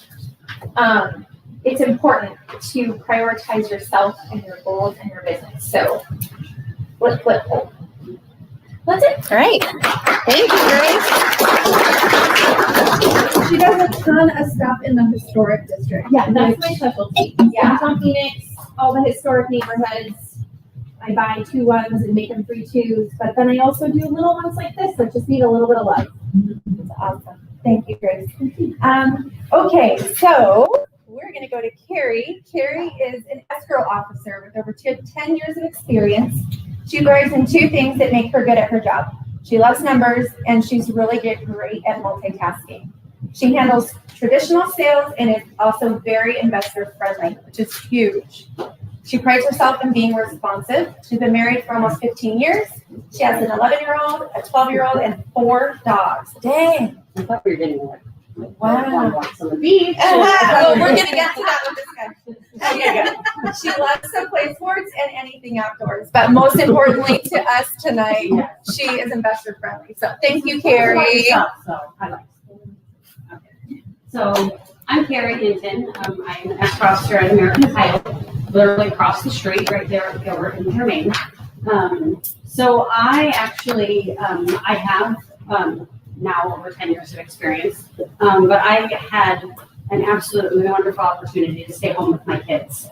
It's important to prioritize yourself and your goals and your business. So flip, flip, hold. That's it. Great. Thank you, Grace. She does a ton of stuff in the historic district. Yeah, that's my specialty. Yeah, Downtown Phoenix, all the historic neighborhoods. I buy 2 1s and make them 3 2s, but then I also do little ones like this that just need a little bit of love. It's awesome. Thank you, Grace. Okay, so we're gonna go to Carrie. Carrie is an escrow officer with over 10 years of experience. She learns in 2 things that make her good at her job: She loves numbers, and she's really great at multitasking. She handles traditional sales and is also very investor friendly, which is huge. She prides herself in being responsive. She's been married for almost 15 years. She has an 11-year-old, a 12-year-old, and 4 dogs. Dang. I thought we were getting like. Wow. Walks on the beach. Well, we're gonna get to that with this guy. Okay, good. She loves to play sports and anything outdoors, but most importantly to us tonight, she is investor friendly. So thank you, Carrie. So I like. Okay. So I'm Carrie Hinton. I'm an escrow officer at American Title, literally across the street right there at Gilbert and Germain. So I actually I have now over 10 years of experience, but I had an absolutely wonderful opportunity to stay home with my kids.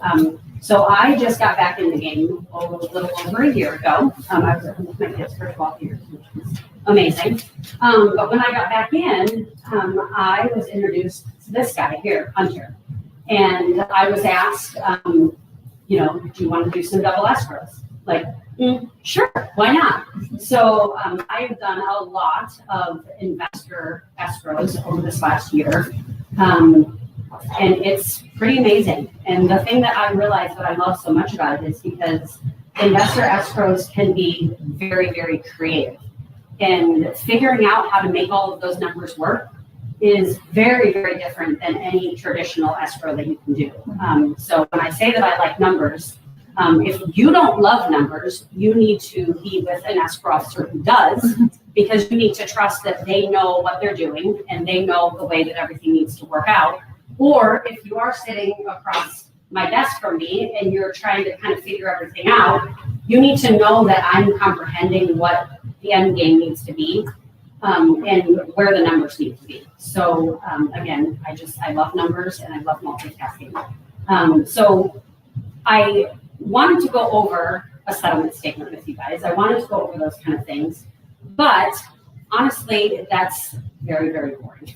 So I just got back in the game a little over a year ago. I was at home with my kids for 12 years, which was amazing. But when I got back in, I was introduced to this guy here, Hunter. And I was asked, do you want to do some double escrows? Like, sure, why not? So I have done a lot of investor escrows over this last year. And it's pretty amazing. And the thing that I realized that I love so much about it is because investor escrows can be very, very creative. And figuring out how to make all of those numbers work is very, very different than any traditional escrow that you can do. So when I say that I like numbers, if you don't love numbers, you need to be with an escrow officer who does, because you need to trust that they know what they're doing and they know the way that everything needs to work out. Or if you are sitting across my desk from me and you're trying to kind of figure everything out, you need to know that I'm comprehending what the end game needs to be and where the numbers need to be. So again, I love numbers and I love multitasking. So I wanted to go over a settlement statement with you guys. I wanted to go over those kind of things, but honestly, that's very, very boring.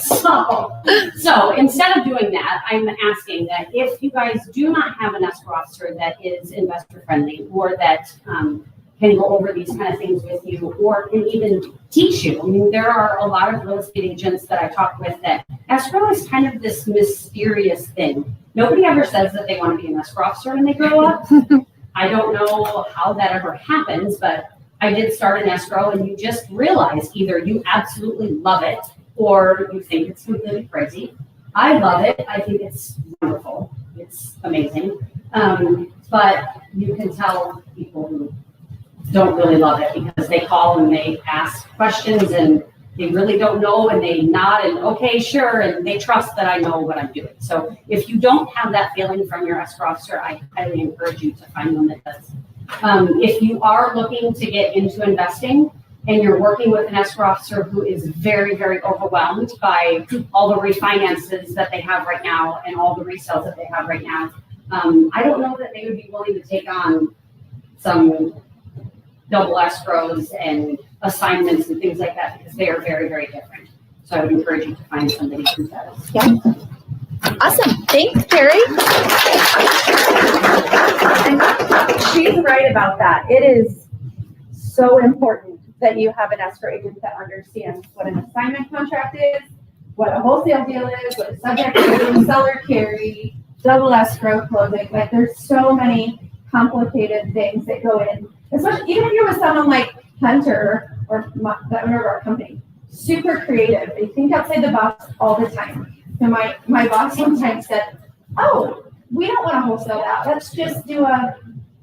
So instead of doing that, I'm asking that if you guys do not have an escrow officer that is investor friendly or that can go over these kind of things with you or can even teach you. I mean, there are a lot of real estate agents that I talk with that escrow is kind of this mysterious thing. Nobody ever says that they want to be an escrow officer when they grow up. I don't know how that ever happens, but I did start an escrow and you just realize either you absolutely love it or you think it's completely crazy. I love it. I think it's wonderful. It's amazing. But you can tell people who don't really love it because they call and they ask questions and they really don't know and they nod and okay, sure, and they trust that I know what I'm doing. So if you don't have that feeling from your escrow officer, I highly encourage you to find one that does. If you are looking to get into investing and you're working with an escrow officer who is very, very overwhelmed by all the refinances that they have right now and all the resales that they have right now, I don't know that they would be willing to take on some double escrows and assignments and things like that because they are very, very different. So I would encourage you to find somebody who does. Yeah. Awesome. Thanks, Carrie. And she's right about that. It is so important that you have an escrow agent that understands what an assignment contract is, what a wholesale deal is, what a subject is, seller carry, double escrow closing. Like there's so many complicated things that go in, especially even if you're with someone like Hunter or the owner of our company, super creative. They think outside the box all the time. So my boss sometimes said, "Oh, we don't want to wholesale that. Let's just do I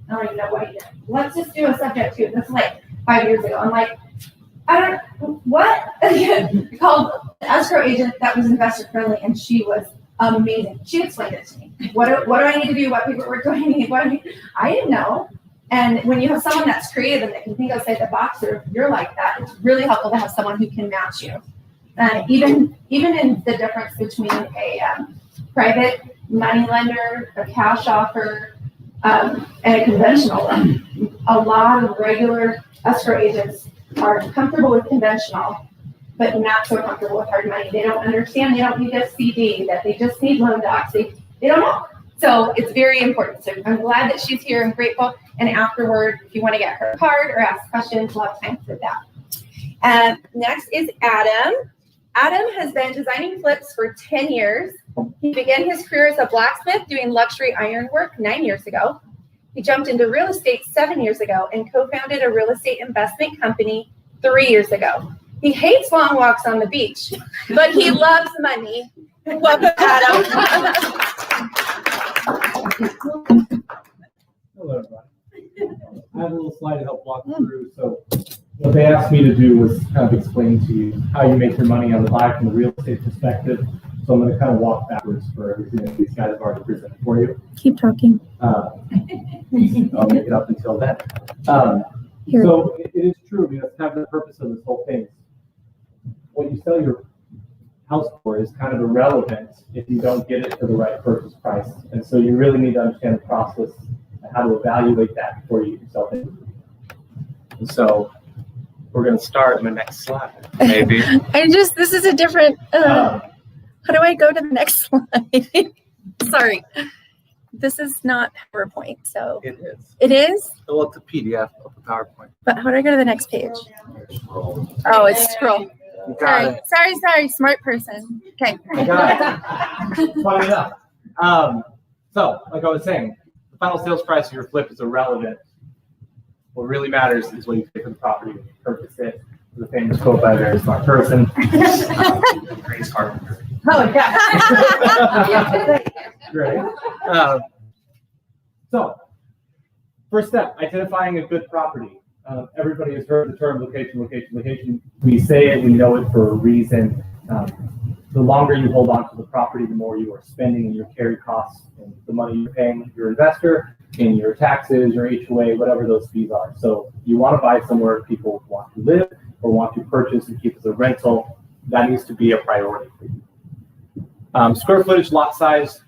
don't even know what he did. Let's just do a subject to." This is like 5 years ago. I'm like, what? I called the escrow agent that was investor friendly, and she was amazing. She explained it to me. What do I need to do? What paperwork do I need? I didn't know. And when you have someone that's creative and that can think outside the box, or if you're like that, it's really helpful to have someone who can match you. And even in the difference between a private money lender, a cash offer, and a conventional one, a lot of regular escrow agents are comfortable with conventional, but not so comfortable with hard money. They don't understand. They don't need a CD. That they just need loan docs. They don't know. So it's very important. So I'm glad that she's here and grateful. And afterward, if you want to get her card or ask questions, we'll have time for that. Next is Adam. Adam has been designing flips for 10 years. He began his career as a blacksmith doing luxury ironwork 9 years ago. He jumped into real estate 7 years ago and co-founded a real estate investment company 3 years ago. He hates long walks on the beach, but he loves money. Welcome, Adam. Hello, everybody. I have a little slide to help walk through. So what they asked me to do was kind of explain to you how you make your money on the buy from the real estate perspective. So I'm going to kind of walk backwards for everything that these guys have already presented for you. Keep talking. I'll make it up until then. So it is true, that's kind of the purpose of this whole thing. What you sell your house for is kind of irrelevant if you don't get it for the right purchase price. And so you really need to understand the process and how to evaluate that before you sell it. And so we're going to start in the next slide, maybe. This is a different, how do I go to the next slide? Sorry. This is not PowerPoint, so. It is. It is? Well, it's a PDF of the PowerPoint. But how do I go to the next page? Oh, it's scroll. You got it. Sorry, smart person. Okay. I got it. Funny enough. So, like I was saying, the final sales price of your flip is irrelevant. What really matters is what you pay for the property when you purchase it. The famous quote by a very smart person. Grace Carpenter. Oh, yeah. Great. So, first step, identifying a good property. Everybody has heard the term location, location, location. We say it, we know it for a reason. The longer you hold on to the property, the more you are spending in your carry costs and the money you're paying your investor, in your taxes, your HOA, whatever those fees are. So you want to buy somewhere people want to live or want to purchase and keep as a rental. That needs to be a priority for you. Square footage, lot size,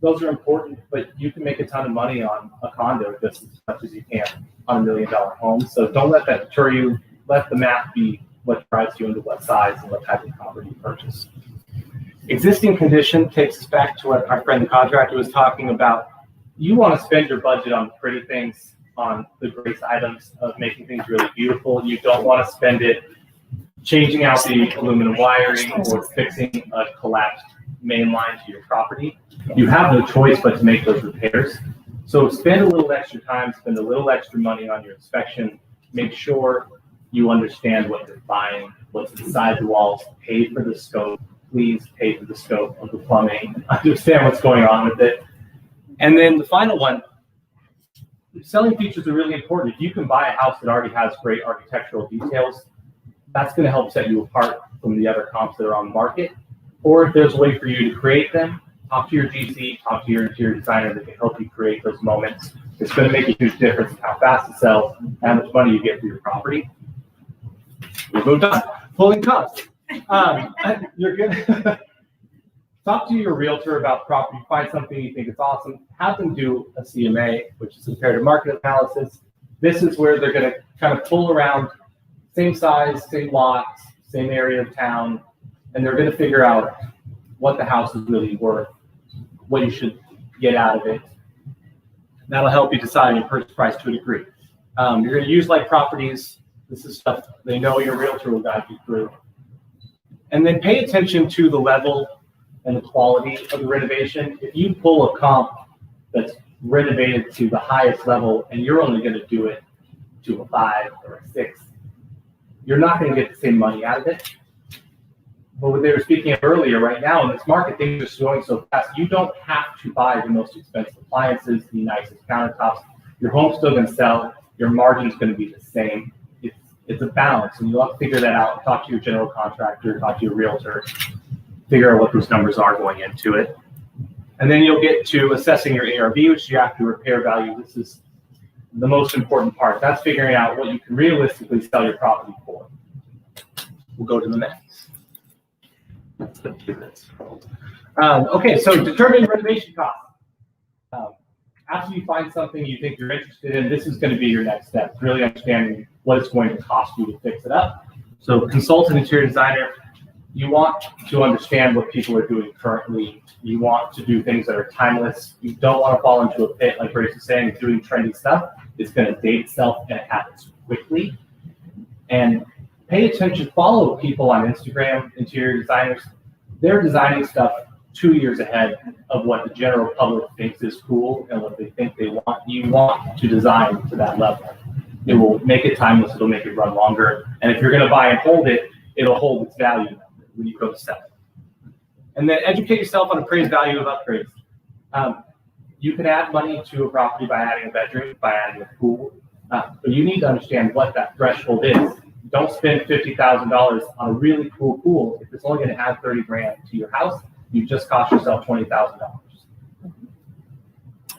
those are important, but you can make a ton of money on a condo just as much as you can on $1 million home. So don't let that deter you. Let the math be what drives you into what size and what type of property you purchase. Existing condition takes us back to what our friend the contractor was talking about. You want to spend your budget on the pretty things, on the grace items of making things really beautiful. You don't want to spend it changing out the aluminum wiring or fixing a collapsed main line to your property. You have no choice but to make those repairs. So spend a little extra time, spend a little extra money on your inspection. Make sure you understand what you're buying, what's inside the walls, pay for the scope. Please pay for the scope of the plumbing, understand what's going on with it. And then the final one, selling features are really important. If you can buy a house that already has great architectural details, that's going to help set you apart from the other comps that are on the market. Or if there's a way for you to create them, talk to your GC, talk to your interior designer that can help you create those moments. It's going to make a huge difference in how fast it sells, how much money you get for your property. We've moved on. Pulling costs. You're good. Talk to your realtor about property. Find something you think is awesome. Have them do a CMA, which is a comparative market analysis. This is where they're going to kind of pull around same size, same lots, same area of town, and they're going to figure out what the house is really worth, what you should get out of it. That'll help you decide your purchase price to a degree. You're going to use like properties. This is stuff they know your realtor will guide you through. And then pay attention to the level and the quality of the renovation. If you pull a comp that's renovated to the highest level and you're only going to do it to a 5 or a 6, you're not going to get the same money out of it. But what they were speaking of earlier, right now in this market, things are going so fast. You don't have to buy the most expensive appliances, the nicest countertops. Your home's still going to sell. Your margin's going to be the same. It's a balance, and you'll have to figure that out. Talk to your general contractor, talk to your realtor, figure out what those numbers are going into it. And then you'll get to assessing your ARV, which is your after repair value. This is the most important part. That's figuring out what you can realistically sell your property for. We'll go to the next. Okay, so determine renovation cost. After you find something you think you're interested in, this is going to be your next step, really understanding what it's going to cost you to fix it up. So consult an interior designer. you want to understand what people are doing currently. You want to do things that are timeless. You don't want to fall into a pit, like Grace was saying, doing trendy stuff. It's going to date itself and it happens quickly. And pay attention, follow people on Instagram, interior designers. They're designing stuff 2 years ahead of what the general public thinks is cool and what they think they want. You want to design to that level. It will make it timeless. It'll make it run longer. And if you're going to buy and hold it, it'll hold its value when you go to sell it. And then educate yourself on appraised value of upgrades. You can add money to a property by adding a bedroom, by adding a pool, but you need to understand what that threshold is. Don't spend $50,000 on a really cool pool if it's only going to add 30 grand to your house. You just cost yourself $20,000.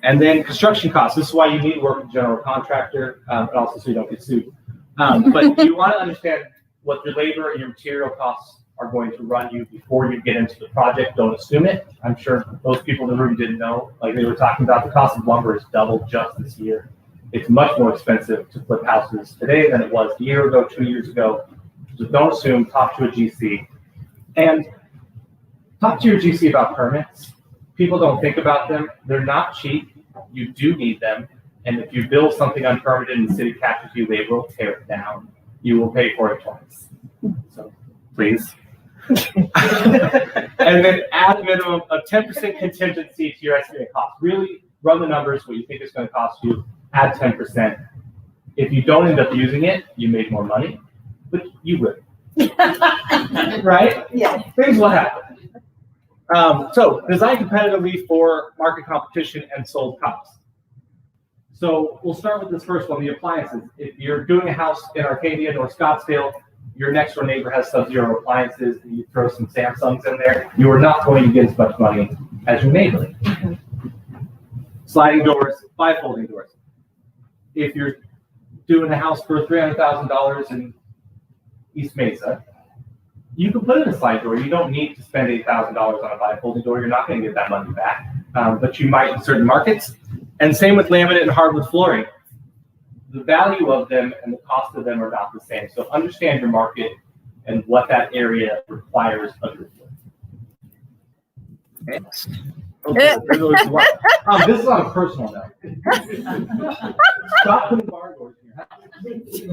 And then construction costs. This is why you need to work with a general contractor, but also so you don't get sued. But you want to understand what your labor and your material costs are going to run you before you get into the project. Don't assume it. I'm sure most people in the room didn't know. Like they were talking about, the cost of lumber has doubled just this year. It's much more expensive to flip houses today than it was a year ago, 2 years ago. So don't assume, talk to a GC. And talk to your GC about permits. People don't think about them. They're not cheap. You do need them. And if you build something unpermitted and the city catches you, they will tear it down. You will pay for it twice. So please. And then add a minimum of 10% contingency to your estimated cost. Really run the numbers, what you think it's going to cost you, add 10%. If you don't end up using it, you made more money, but you would. Right? Yeah. Things will happen. So design competitively for market competition and sold costs. So we'll start with this first one, the appliances. If you're doing a house in Arcadia or Scottsdale, your next door neighbor has Sub-Zero appliances, and you throw some Samsungs in there, you are not going to get as much money as your neighbor. Sliding doors, bifolding doors. If you're doing a house for $300,000 in East Mesa, you can put in a slide door. You don't need to spend $8,000 on a bifolding door. You're not going to get that money back, but you might in certain markets. And same with laminate and hardwood flooring. The value of them and the cost of them are not the same. So understand your market and what that area requires of your floor. Okay. This is on a personal note. Stop putting barn doors in your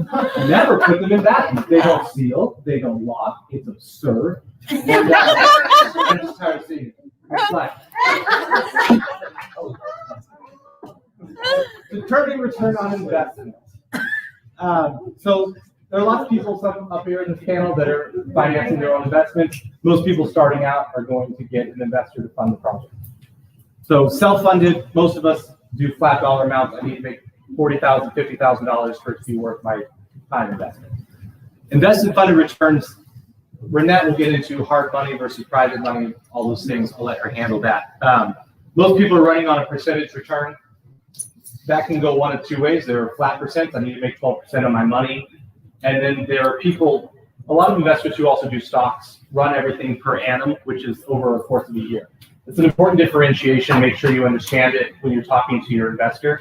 house. Never put them in bathrooms. They don't seal. They don't lock. It's absurd. I'm just tired of seeing it. Next slide. Determining return on investment. So there are lots of people up here in this panel that are financing their own investments. Most people starting out are going to get an investor to fund the project. So self-funded, most of us do flat dollar amounts. I need to make $40,000, $50,000 for it to be worth my time investment. Invested funded returns, Renette will get into hard money versus private money, all those things. I'll let her handle that. Most people are running on a percentage return. That can go one of two ways. There are flat percents. I need to make 12% of my money. And then there are people, a lot of investors who also do stocks, run everything per annum, which is over a course of a year. It's an important differentiation. Make sure you understand it when you're talking to your investor.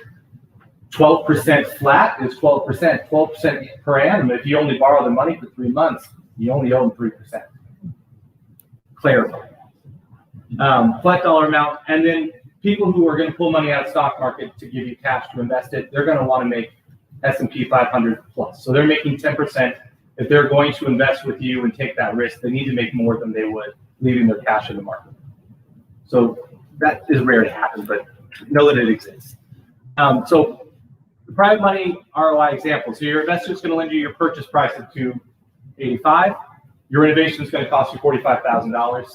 12% flat is 12%. 12% per annum. If you only borrow the money for 3 months, you only own 3%. Clarify. Flat dollar amount. And then people who are going to pull money out of the stock market to give you cash to invest it, they're going to want to make S&P 500 plus. So they're making 10%. If they're going to invest with you and take that risk, they need to make more than they would leaving their cash in the market. So that is rare to happen, but know that it exists. So the private money ROI example. So your investor is going to lend you your purchase price of $285,000. Your renovation is going to cost you $45,000.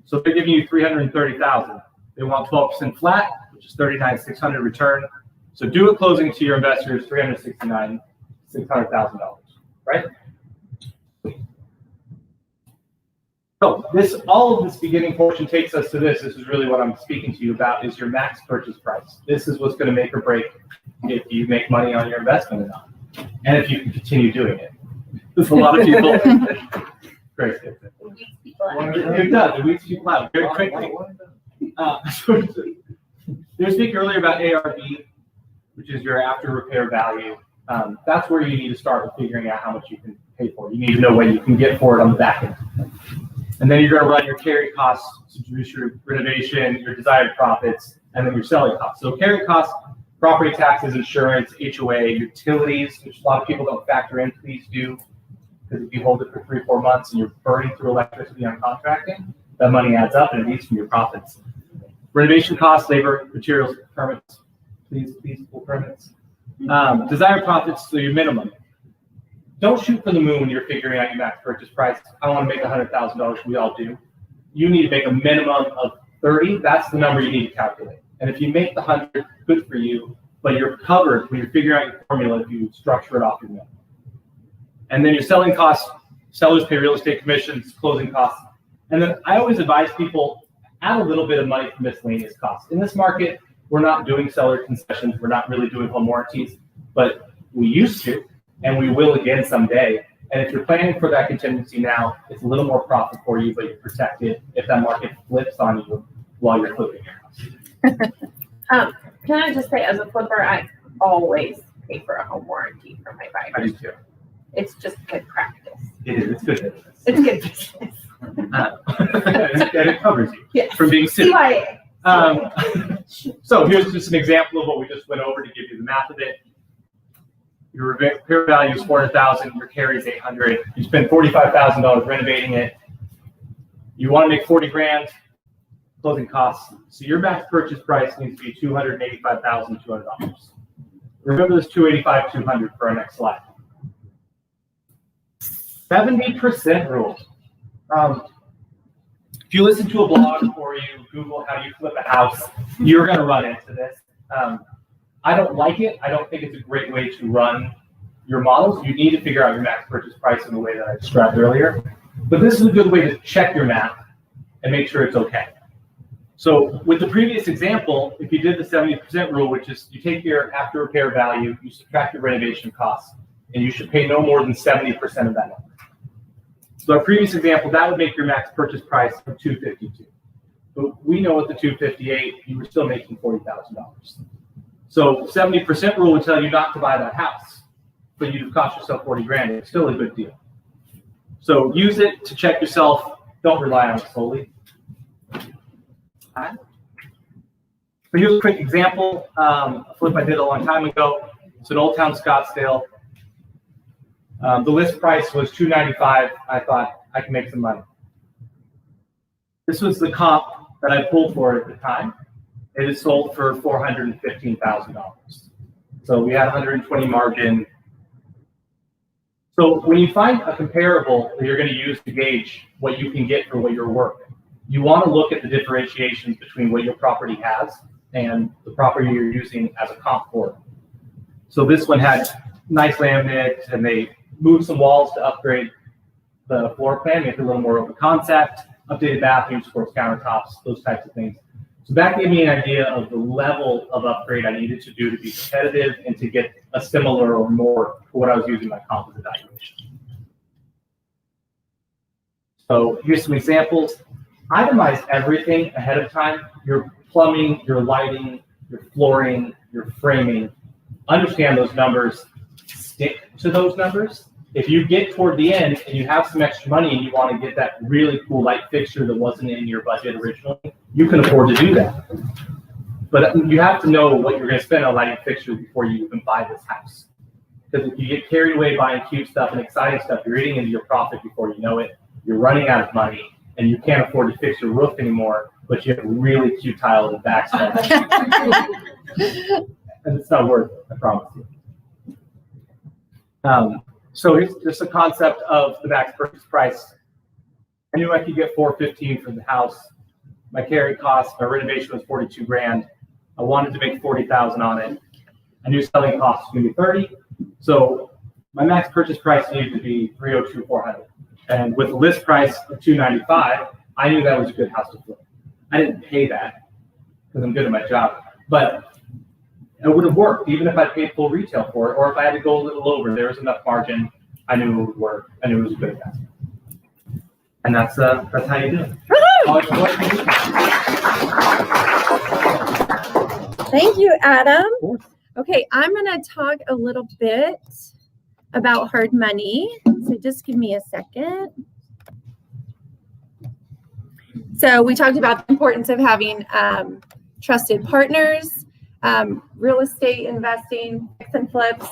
So they're giving you $330,000. They want 12% flat, which is $39,600 return. So due at closing to your investor is $369,600,000, right? So all of this beginning portion takes us to this. This is really what I'm speaking to you about, is your max purchase price. This is what's going to make or break if you make money on your investment or not, and if you can continue doing it. There's a lot of people. Great. It does. It weeds people out very quickly. There was speaking earlier about ARV, which is your after repair value. That's where you need to start with figuring out how much you can pay for it. You need to know what you can get for it on the back end. And then you're going to run your carry costs to produce your renovation, your desired profits, and then your selling costs. So carry costs, property taxes, insurance, HOA, utilities, which a lot of people don't factor in, please do. Because if you hold it for 3-4 months and you're burning through electricity on contracting, that money adds up and it eats from your profits. Renovation costs, labor, materials, permits, please pull permits. Desired profits, so your minimum. Don't shoot for the moon when you're figuring out your max purchase price. I want to make $100,000. We all do. You need to make a minimum of 30. That's the number you need to calculate. And if you make the 100, good for you. But you're covered when you're figuring out your formula if you structure it off your minimum. And then your selling costs. Sellers pay real estate commissions, closing costs. And then I always advise people add a little bit of money for miscellaneous costs. In this market, we're not doing seller concessions. We're not really doing home warranties, but we used to. And we will again someday. And if you're planning for that contingency now, it's a little more profit for you, but you're protected if that market flips on you while you're flipping your house. Can I just say, as a flipper, I always pay for a home warranty for my I buyers. do too. It's just good practice. It is. It's good business. It's good business. And it covers you Yes. from being sick. CYA. So here's just an example of what we just went over to give you the math of it. Your repair value is $400,000, your carry is $800. You spend $45,000 renovating it. You want to make 40 grand closing costs. So your max purchase price needs to be $285,200. Remember this $285,200 for our next slide. 70% rule. If you listen to a blog or you Google how you flip a house, you're going to run into this. I don't like it. I don't think it's a great way to run your models. You need to figure out your max purchase price in the way that I described earlier. But this is a good way to check your math and make sure it's okay. So with the previous example, if you did the 70% rule, which is you take your after repair value, you subtract your renovation costs, and you should pay no more than 70% of that number. So our previous example, that would make your max purchase price of $252. But we know at the $258, you were still making $40,000. So 70% rule would tell you not to buy that house, but you've cost yourself 40 grand. It's still a good deal. So use it to check yourself. Don't rely on it solely. So here's a quick example, a flip I did a long time ago. It's in Old Town Scottsdale. The list price was $295. I thought I can make some money. This was the comp that I pulled for at the time. It is sold for $415,000. So we had 120 margin. So when you find a comparable that you're going to use to gauge what you can get for what your work, you want to look at the differentiations between what your property has and the property you're using as a comp for. So this one had nice laminate, and they moved some walls to upgrade the floor plan, make it a little more open concept, updated bathrooms, of course, countertops, those types of things. So that gave me an idea of the level of upgrade I needed to do to be competitive and to get a similar or more for what I was using my composite valuation. So here's some examples. Itemize everything ahead of time. Your plumbing, your lighting, your flooring, your framing. Understand those numbers. Stick to those numbers. If you get toward the end and you have some extra money and you want to get that really cool light fixture that wasn't in your budget originally, you can afford to do that. But you have to know what you're going to spend on lighting fixture before you even buy this house. Because if you get carried away buying cute stuff and exciting stuff, you're eating into your profit before you know it. You're running out of money and you can't afford to fix your roof anymore, but you have a really cute tile in the backside. And it's not worth it, I promise you. So here's just a concept of the max purchase price. I knew I could get $415 for the house. My carry cost, my renovation was 42 grand. I wanted to make 40,000 on it. I knew selling costs was gonna be 30. So my max purchase price needed to be 302,400. And with the list price of 295, I knew that was a good house to flip. I didn't pay that because I'm good at my job, but it would have worked even if I paid full retail for it, or if I had to go a little over. There was enough margin. I knew it would work. I knew it was a good investment. And that's how you do it. Thank you, Adam. Okay, I'm going to talk a little bit about hard money. So just give me a second. So we talked about the importance of having trusted partners, real estate investing, fix and flips.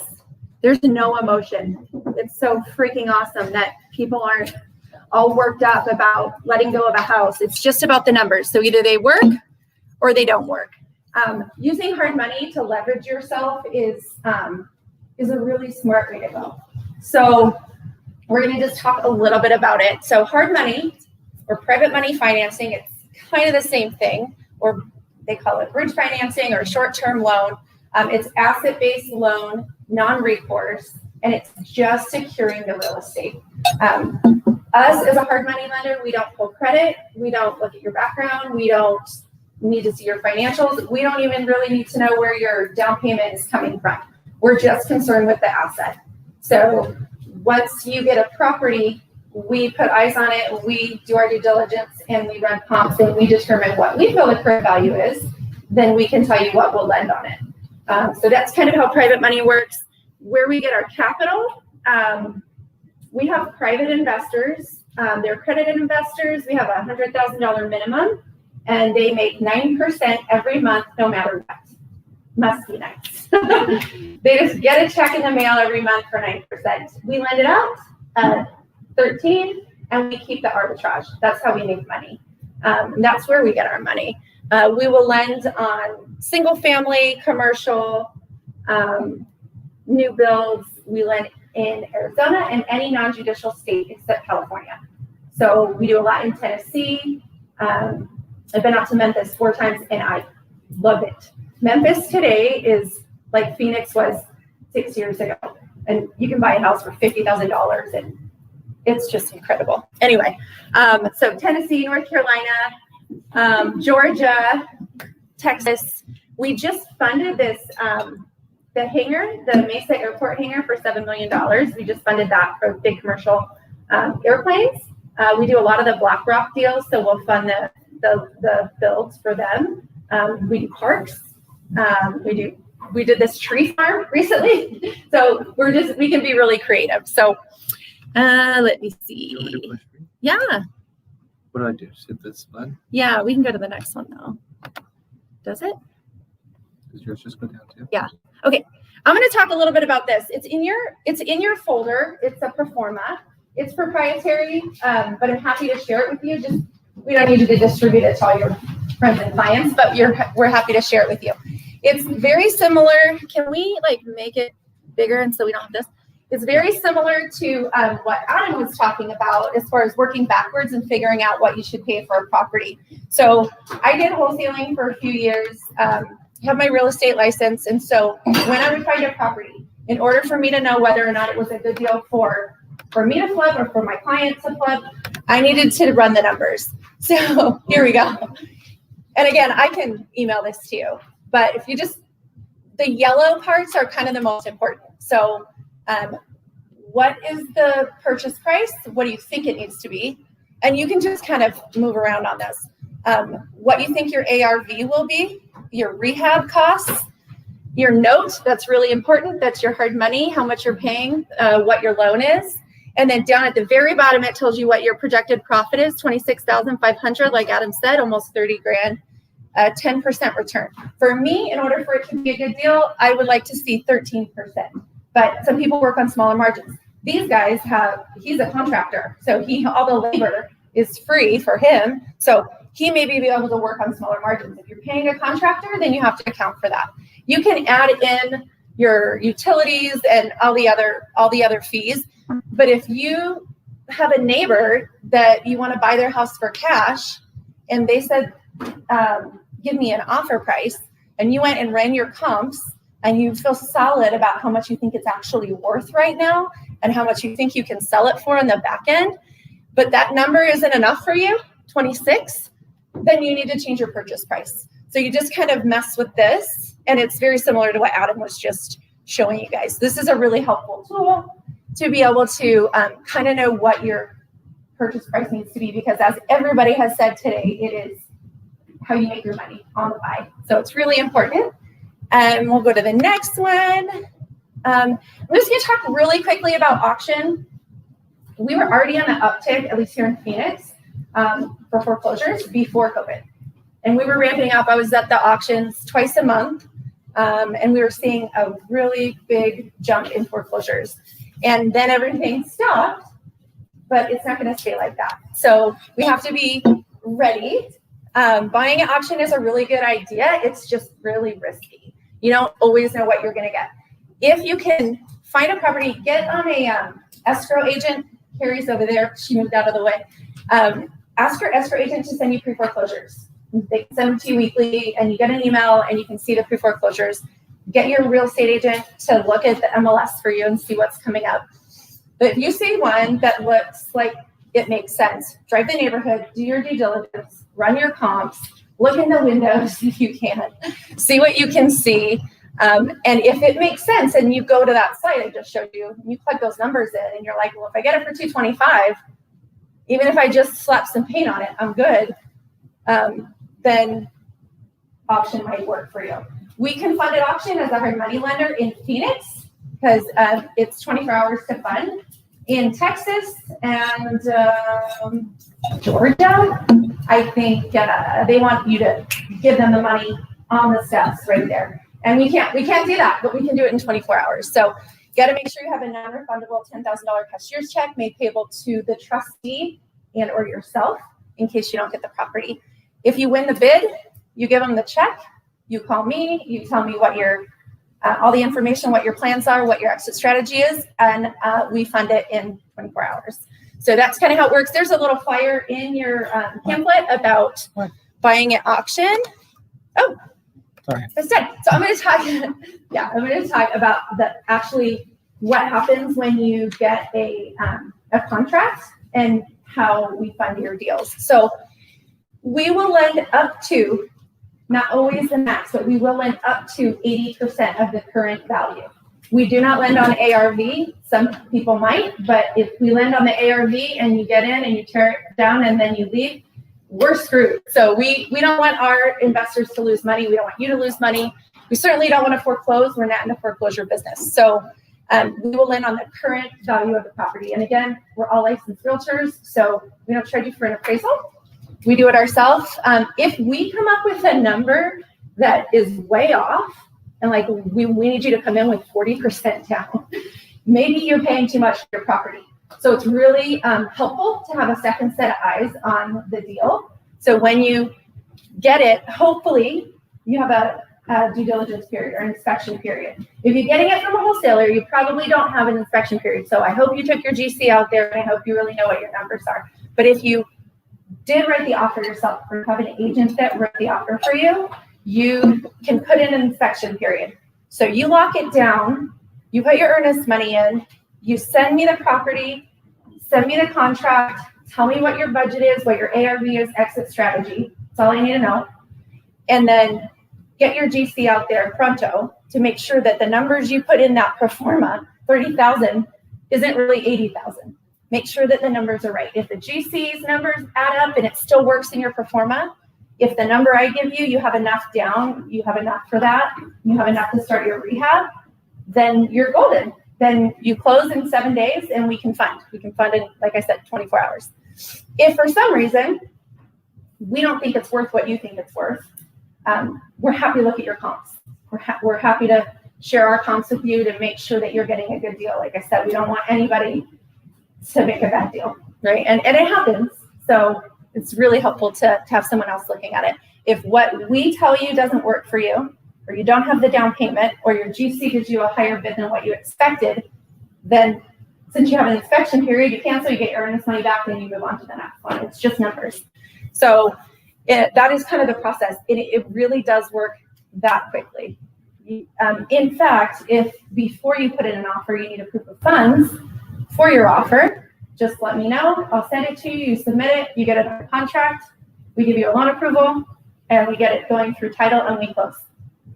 There's no emotion. It's so freaking awesome that people aren't all worked up about letting go of a house. It's just about the numbers. So either they work or they don't work. Using hard money to leverage yourself is a really smart way to go. So we're going to just talk a little bit about it. So hard money or private money financing, it's kind of the same thing, or they call it bridge financing or short-term loan. It's asset-based loan, non-recourse, and it's just securing the real estate. Us as a hard money lender, we don't pull credit. We don't look at your background. We don't need to see your financials. We don't even really need to know where your down payment is coming from. We're just concerned with the asset. So once you get a property, we put eyes on it, we do our due diligence, and we run comps, and we determine what we feel the current value is. Then we can tell you what we'll lend on it. So that's kind of how private money works. Where we get our capital, we have private investors. They're accredited investors. We have a $100,000 minimum, and they make 9% every month, no matter what. Must be nice. They just get a check in the mail every month for 9%. We lend it out at 13, and we keep the arbitrage. That's how we make money. That's where we get our money. We will lend on single family, commercial, new builds. We lend in Arizona and any non-judicial state except California. So we do a lot in Tennessee. I've been out to Memphis 4 times and I love it. Memphis today is like Phoenix was 6 years ago. And you can buy a house for $50,000 and it's just incredible. Anyway, so Tennessee, North Carolina, Georgia, Texas. We just funded this, the hangar, the Mesa Airport hangar for $7 million. We just funded that for big commercial airplanes. We do a lot of the BlackRock deals, so we'll fund the builds for them. We do parks. We did this tree farm recently. So we can be really creative. So let me see. Yeah. What do I do? Just hit this button? Yeah, we can go to the next one though. Does it? Does yours just go down too? Yeah. Okay. I'm going to talk a little bit about this. It's in your folder. It's a Performa. It's proprietary, but I'm happy to share it with you. We don't need you to distribute it to all your friends and clients, but we're happy to share it with you. It's very similar. Can we make it bigger and so we don't have this? It's very similar to what Adam was talking about as far as working backwards and figuring out what you should pay for a property. So I did wholesaling for a few years, have my real estate license. And so when I would find a property, in order for me to know whether or not it was a good deal for me to flip or for my client to flip, I needed to run the numbers. So here we go. And again, I can email this to you, but if you the yellow parts are kind of the most important. So what is the purchase price? What do you think it needs to be? And you can just kind of move around on this. What you think your ARV will be, your rehab costs, your note, that's really important. That's your hard money, how much you're paying, what your loan is. And then down at the very bottom, it tells you what your projected profit is, $26,500, like Adam said, almost 30 grand, 10% return. For me, in order for it to be a good deal, I would like to see 13%. But some people work on smaller margins. These guys he's a contractor. So all the labor is free for him. So he may be able to work on smaller margins. If you're paying a contractor, then you have to account for that. You can add in your utilities and all the other fees. But if you have a neighbor that you want to buy their house for cash and they said, give me an offer price, and you went and ran your comps and you feel solid about how much you think it's actually worth right now and how much you think you can sell it for in the back end, but that number isn't enough for you, 26, then you need to change your purchase price. So you just kind of mess with this, and it's very similar to what Adam was just showing you guys. This is a really helpful tool to be able to kind of know what your purchase price needs to be, because as everybody has said today, it is how you make your money on the buy. So it's really important. And we'll go to the next one. I'm just going to talk really quickly about auction. We were already on an uptick, at least here in Phoenix. for foreclosures before COVID. And we were ramping up. I was at the auctions twice a month, and we were seeing a really big jump in foreclosures. And then everything stopped, but it's not going to stay like that. So we have to be ready. Buying at auction is a really good idea. It's just really risky. You don't always know what you're going to get. If you can find a property, get on a escrow agent. Carrie's over there. She moved out of the way. Ask your escrow agent to send you pre-foreclosures. They can send them to you weekly, and you get an email, and you can see the pre-foreclosures. Get your real estate agent to look at the MLS for you and see what's coming up. But if you see one that looks like it makes sense, drive the neighborhood, do your due diligence, run your comps, look in the windows if you can, see what you can see. And if it makes sense and you go to that site I just showed you, you plug those numbers in and you're like, well, if I get it for $225, even if I just slap some paint on it, I'm good. Then auction might work for you. We can fund at auction as a hard money lender in Phoenix because it's 24 hours to fund. In Texas and Georgia, I think they want you to give them the money on the steps right there. And we can't do that, but we can do it in 24 hours. So you got to make sure you have a non-refundable $10,000 cashier's check made payable to the trustee and or yourself in case you don't get the property. If you win the bid, you give them the check, you call me, you tell me what your all the information, what your plans are, what your exit strategy is, and we fund it in 24 hours. So that's kind of how it works. There's a little flyer in your pamphlet about buying at auction. Oh, sorry. That's done. So I'm going to talk. Yeah, I'm going to talk about what happens when you get a contract and how we fund your deals. So we will lend up to, not always the max, but we will lend up to 80% of the current value. We do not lend on ARV. Some people might, but if we lend on the ARV and you get in and you tear it down and then you leave, we're screwed. So we don't want our investors to lose money. We don't want you to lose money. We certainly don't want to foreclose. We're not in the foreclosure business. So we will lend on the current value of the property. And again, we're all licensed realtors, so we don't charge you for an appraisal. We do it ourselves. If we come up with a number that is way off, and like we need you to come in with 40% down, maybe you're paying too much for your property. So it's really helpful to have a second set of eyes on the deal. So when you get it, hopefully you have a due diligence period or an inspection period. If you're getting it from a wholesaler, you probably don't have an inspection period. So I hope you took your GC out there, and I hope you really know what your numbers are. But if you did write the offer yourself, or have an agent that wrote the offer for you, you can put in an inspection period. So you lock it down, you put your earnest money in, you send me the property, send me the contract, tell me what your budget is, what your ARV is, exit strategy. That's all I need to know. And then get your GC out there pronto to make sure that the numbers you put in that pro forma, 30,000, isn't really 80,000. Make sure that the numbers are right. If the GC's numbers add up and it still works in your pro forma, if the number I give you, you have enough down, you have enough for that, you have enough to start your rehab, then you're golden. Then you close in 7 days and we can fund. We can fund in, like I said, 24 hours. If for some reason we don't think it's worth what you think it's worth, we're happy to look at your comps. We're happy to share our comps with you to make sure that you're getting a good deal. Like I said, we don't want anybody to make a bad deal, right? And it happens. So it's really helpful to have someone else looking at it. If what we tell you doesn't work for you, or you don't have the down payment, or your GC gives you a higher bid than what you expected, then since you have an inspection period, you cancel, you get your earnest money back, and you move on to the next one. It's just numbers. So that is kind of the process. It really does work that quickly. In fact, if before you put in an offer, you need a proof of funds for your offer, just let me know. I'll send it to you. You submit it. You get it under contract. We give you a loan approval, and we get it going through title, and we close.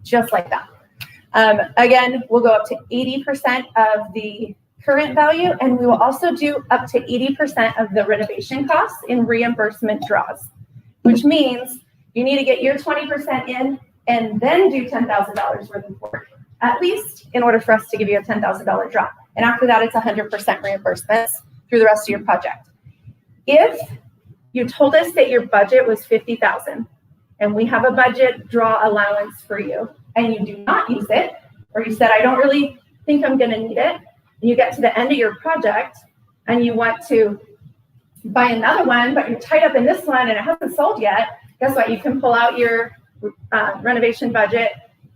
Just like that. Again, we'll go up to 80% of the current value, and we will also do up to 80% of the renovation costs in reimbursement draws, which means you need to get your 20% in and then do $10,000 worth of work, at least, in order for us to give you a $10,000 draw. And after that, it's 100% reimbursements through the rest of your project. If you told us that your budget was 50,000 and we have a budget draw allowance for you and you do not use it, or you said, I don't really think I'm going to need it. And you get to the end of your project and you want to buy another one, but you're tied up in this one and it hasn't sold yet. Guess what? You can pull out your renovation budget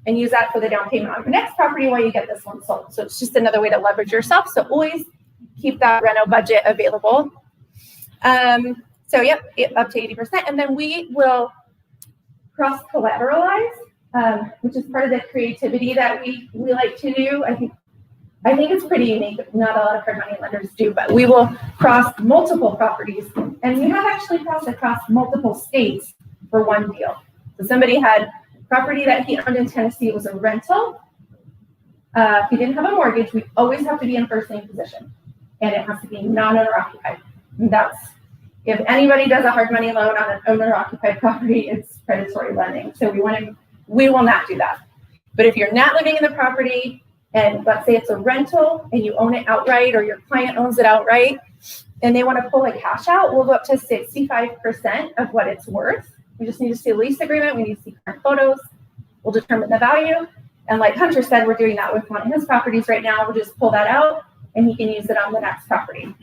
and use that for the down payment on your next property while you get this one sold. So it's just another way to leverage yourself. So always keep that reno budget available. So yep, up to 80%. And then we will cross-collateralize, which is part of the creativity that we like to do. I think it's pretty unique. Not a lot of hard money lenders do, but we will cross multiple properties. And we have actually crossed across multiple states for one deal. So somebody had property that he owned in Tennessee. It was a rental. He didn't have a mortgage. We always have to be in first lien position. And it has to be non-owner occupied. And that's, if anybody does a hard money loan on an owner occupied property, it's predatory lending. So we will not do that. But if you're not living in the property, and let's say it's a rental and you own it outright, or your client owns it outright, and they want to pull a cash out, we'll go up to 65% of what it's worth. We just need to see a lease agreement. We need to see current photos. We'll determine the value. And like Hunter said, we're doing that with one of his properties right now. We'll just pull that out and he can use it on the next property.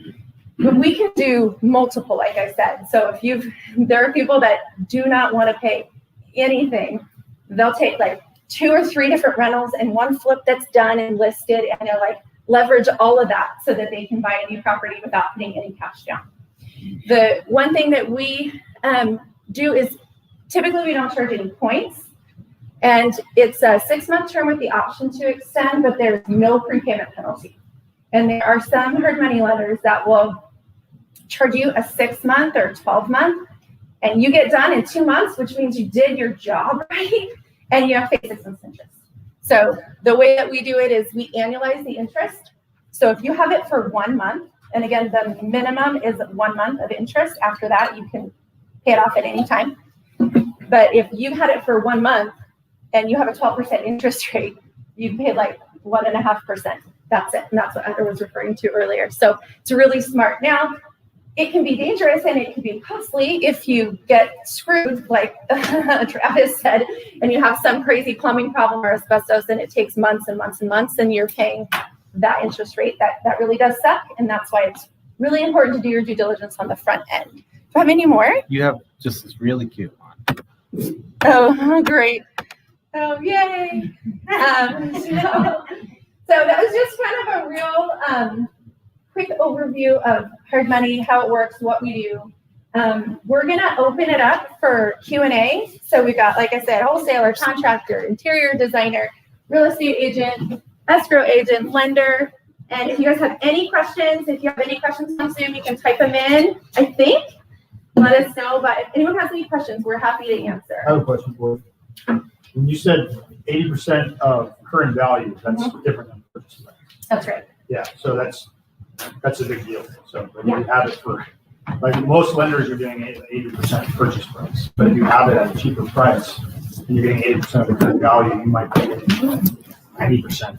But we can do multiple, like I said. So if there are people that do not want to pay anything, they'll take like 2 or 3 different rentals and one flip that's done and listed, and they'll like leverage all of that so that they can buy a new property without putting any cash down. The one thing that we do is typically we don't charge any points, and it's a 6-month term with the option to extend, but there's no prepayment penalty. And there are some hard money lenders that will charge you a 6-month or 12-month, and you get done in 2 months, which means you did your job right, and you have to pay 6 months interest. So the way that we do it is we annualize the interest. So if you have it for 1 month, and again, the minimum is 1 month of interest. After that, you can pay it off at any time. But if you had it for 1 month and you have a 12% interest rate, you pay like 1.5%. That's it. And that's what Hunter was referring to earlier. So it's really smart. Now, it can be dangerous and it can be costly if you get screwed, like Travis said, and you have some crazy plumbing problem or asbestos, and it takes months and months and months, and you're paying that interest rate. That really does suck. And that's why it's really important to do your due diligence on the front end. Do I have any more? You have just this really cute one. Oh, great. Oh, yay. So that was just kind of a real quick overview of hard money, how it works, what we do. We're going to open it up for Q&A. So we've got, like I said, wholesaler, contractor, interior designer, real estate agent, escrow agent, lender. And if you guys have any questions, on Zoom, you can type them in, I think. Let us know. But if anyone has any questions, we're happy to answer. I have a question for you. When you said 80% of current value, that's different than purchase price. That's right. Yeah, so that's a big deal. So when you have it for, like most lenders are getting 80% purchase price, but if you have it at a cheaper price and you're getting 80% of the current value, you might be getting 90%.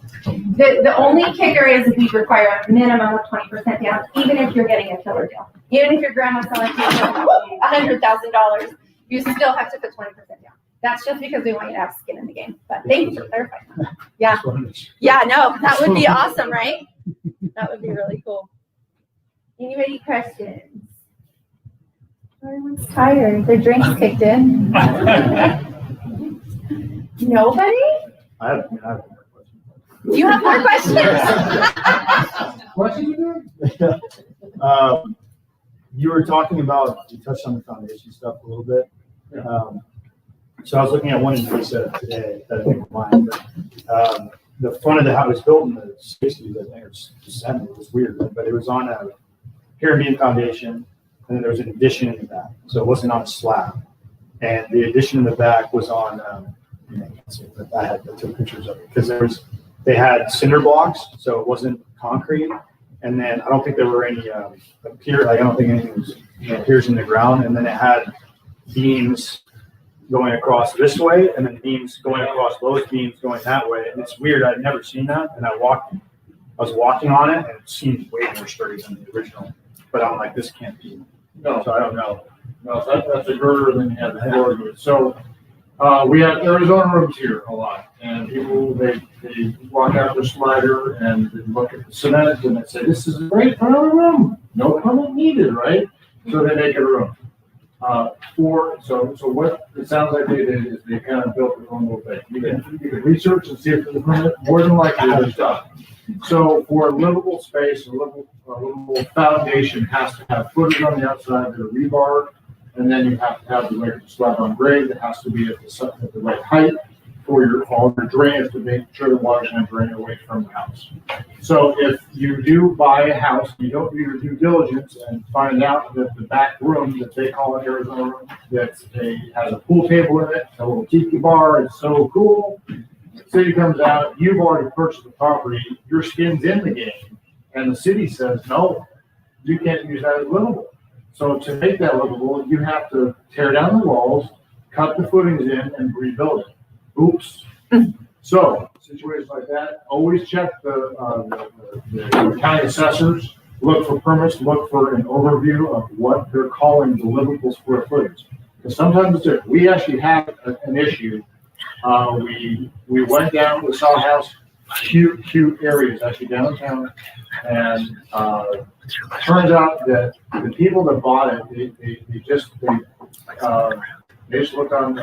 The only kicker is we require a minimum of 20% down, even if you're getting a killer deal. Even if your grandma's selling to you $100,000, you still have to put 20% down. That's just because we want you to have skin in the game. But thank you for clarifying that. Yeah. Yeah, no, that would be awesome, right? That would be really cool. Anybody questions? Everyone's tired. Their drinks kicked in. Nobody? I have more questions. You have more questions? Questions? You were talking about, you touched on the foundation stuff a little bit. So I was looking at one you said today that I think of mine. The front of the house was built in the 60s, I think, or 70s. It was weird, but it was on a pyramid foundation, and then there was an addition in the back. So it wasn't on a slab. And the addition in the back was on, I can't see it, but I took pictures of it because they had cinder blocks, so it wasn't concrete. And then I don't think there were any I don't think anything was piers in the ground. And then it had beams going across this way, and then beams going across those beams going that way. And it's weird. I'd never seen that. And I was walking on it, and it seemed way more sturdy than the original. But I'm like, this can't be No, so I don't know. No, so that's a girder, and then you have the floor to it. So, we have Arizona rooms here a lot, and people, they walk out their slider and they look at the cement and they say, this is a great permanent room, no permit needed, right? So they make it a room. So what it sounds like they did is they kind of built their own little thing. You can research and see if there's a permit, more than likely there's stuff. So for a livable space, a livable foundation has to have footers on the outside that are rebar, and then you have to have the right slab on grade that has to be at the right height for all your drainage to make sure the water's going to drain away from the house. So if you do buy a house, you don't do your due diligence and find out that the back room that they call an Arizona room, has a pool table in it, a little tiki bar, it's so cool. City comes out, you've already purchased the property, your skin's in the game, and the city says, no, you can't use that as livable. So to make that livable, you have to tear down the walls, cut the footings in, and rebuild it. Oops. So situations like that, always check the county assessors, look for permits, look for an overview of what they're calling the livable square footage. Because sometimes it's different. We actually had an issue. We went down, we saw a house, cute areas, actually downtown, and turns out that the people that bought it, they just looked on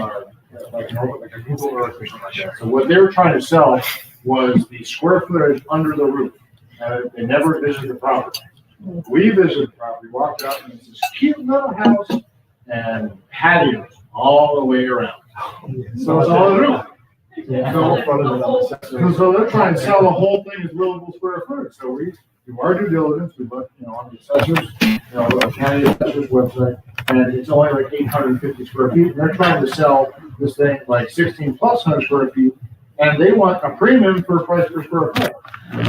like a Google Earth or something like that. So what they were trying to sell was the square footage under the roof. They never visited the property. We visited the property, walked out, and it's this cute little house and patios all the way around. So it's all the roof. Yeah. So they're trying to sell the whole thing as livable square footage. So we do our due diligence, we look, on the assessors, the county assessors website, and it's only like 850 square feet. And they're trying to sell this thing like 16 plus 100 square feet, and they want a premium for price per square foot. So we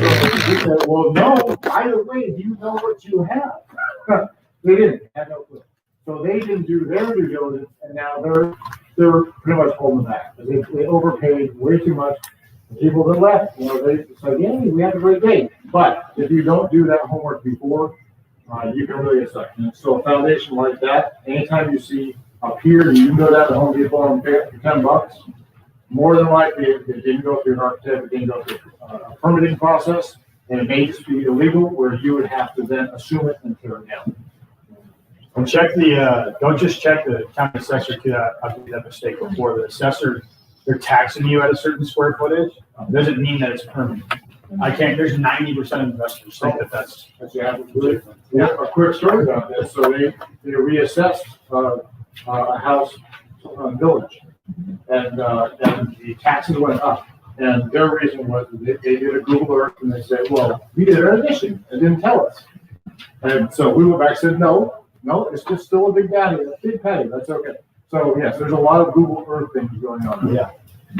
said, well, no, by the way, do you know what you have? They didn't, had no clue. So they didn't do their due diligence, and now they're pretty much holding back. They overpaid way too much. The people that left, they said, yeah, we had a great day. But if you don't do that homework before, you can really get stuck. And so a foundation like that, anytime you see up here, you can go down to Home Depot and pay it for $10. More than likely, it didn't go through an architect, it didn't go through a permitting process, and it may just be illegal, where you would have to then assume it and tear it down. And don't just check the county assessor too. I've made that mistake before. The assessor, they're taxing you at a certain square footage. Doesn't mean that it's permanent. There's 90% of investors think that that's. Yeah, a quick story about this. So they reassessed a house village, and the taxes went up. And their reason was they did a Google Earth and they said, well, we did an addition. It didn't tell us. And so we went back and said, no, it's just still a big patio. That's okay. So yes, there's a lot of Google Earth things going on. Yeah.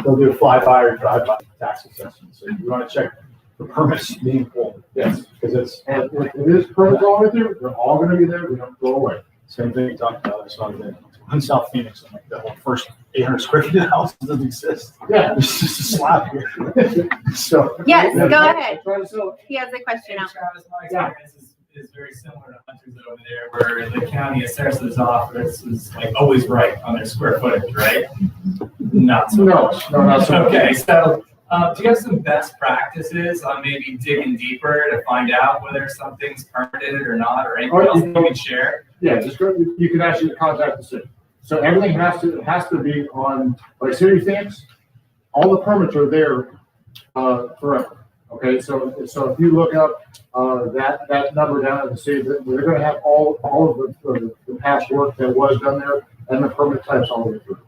They'll do a fly-by or drive-by tax assessment. So you want to check the permits being pulled. Yes. Because And if it is permits all the way through, they're all going to be there. They don't go away. same thing you talked about. I saw that in South Phoenix. I'm like, the whole first 800 square feet of the house doesn't exist. Yeah. It's just a slab here. So. Yes, Yeah, go ahead. try to sell it. He has a question now. Travis, my experience is very similar to Hunter's over there, where the county assessor's office is like always right on their square footage, right? Not so much. No, not so much. Okay, so do you have some best practices on maybe digging deeper to find out whether something's permitted or not, or anything else that you can share? Yeah, just go, you can actually contact the city. So everything has to be on, like City Phoenix, all the permits are there forever. Okay, so if you look up that number down at the city, they're going to have all of the past work that was done there and the permit types all the way through.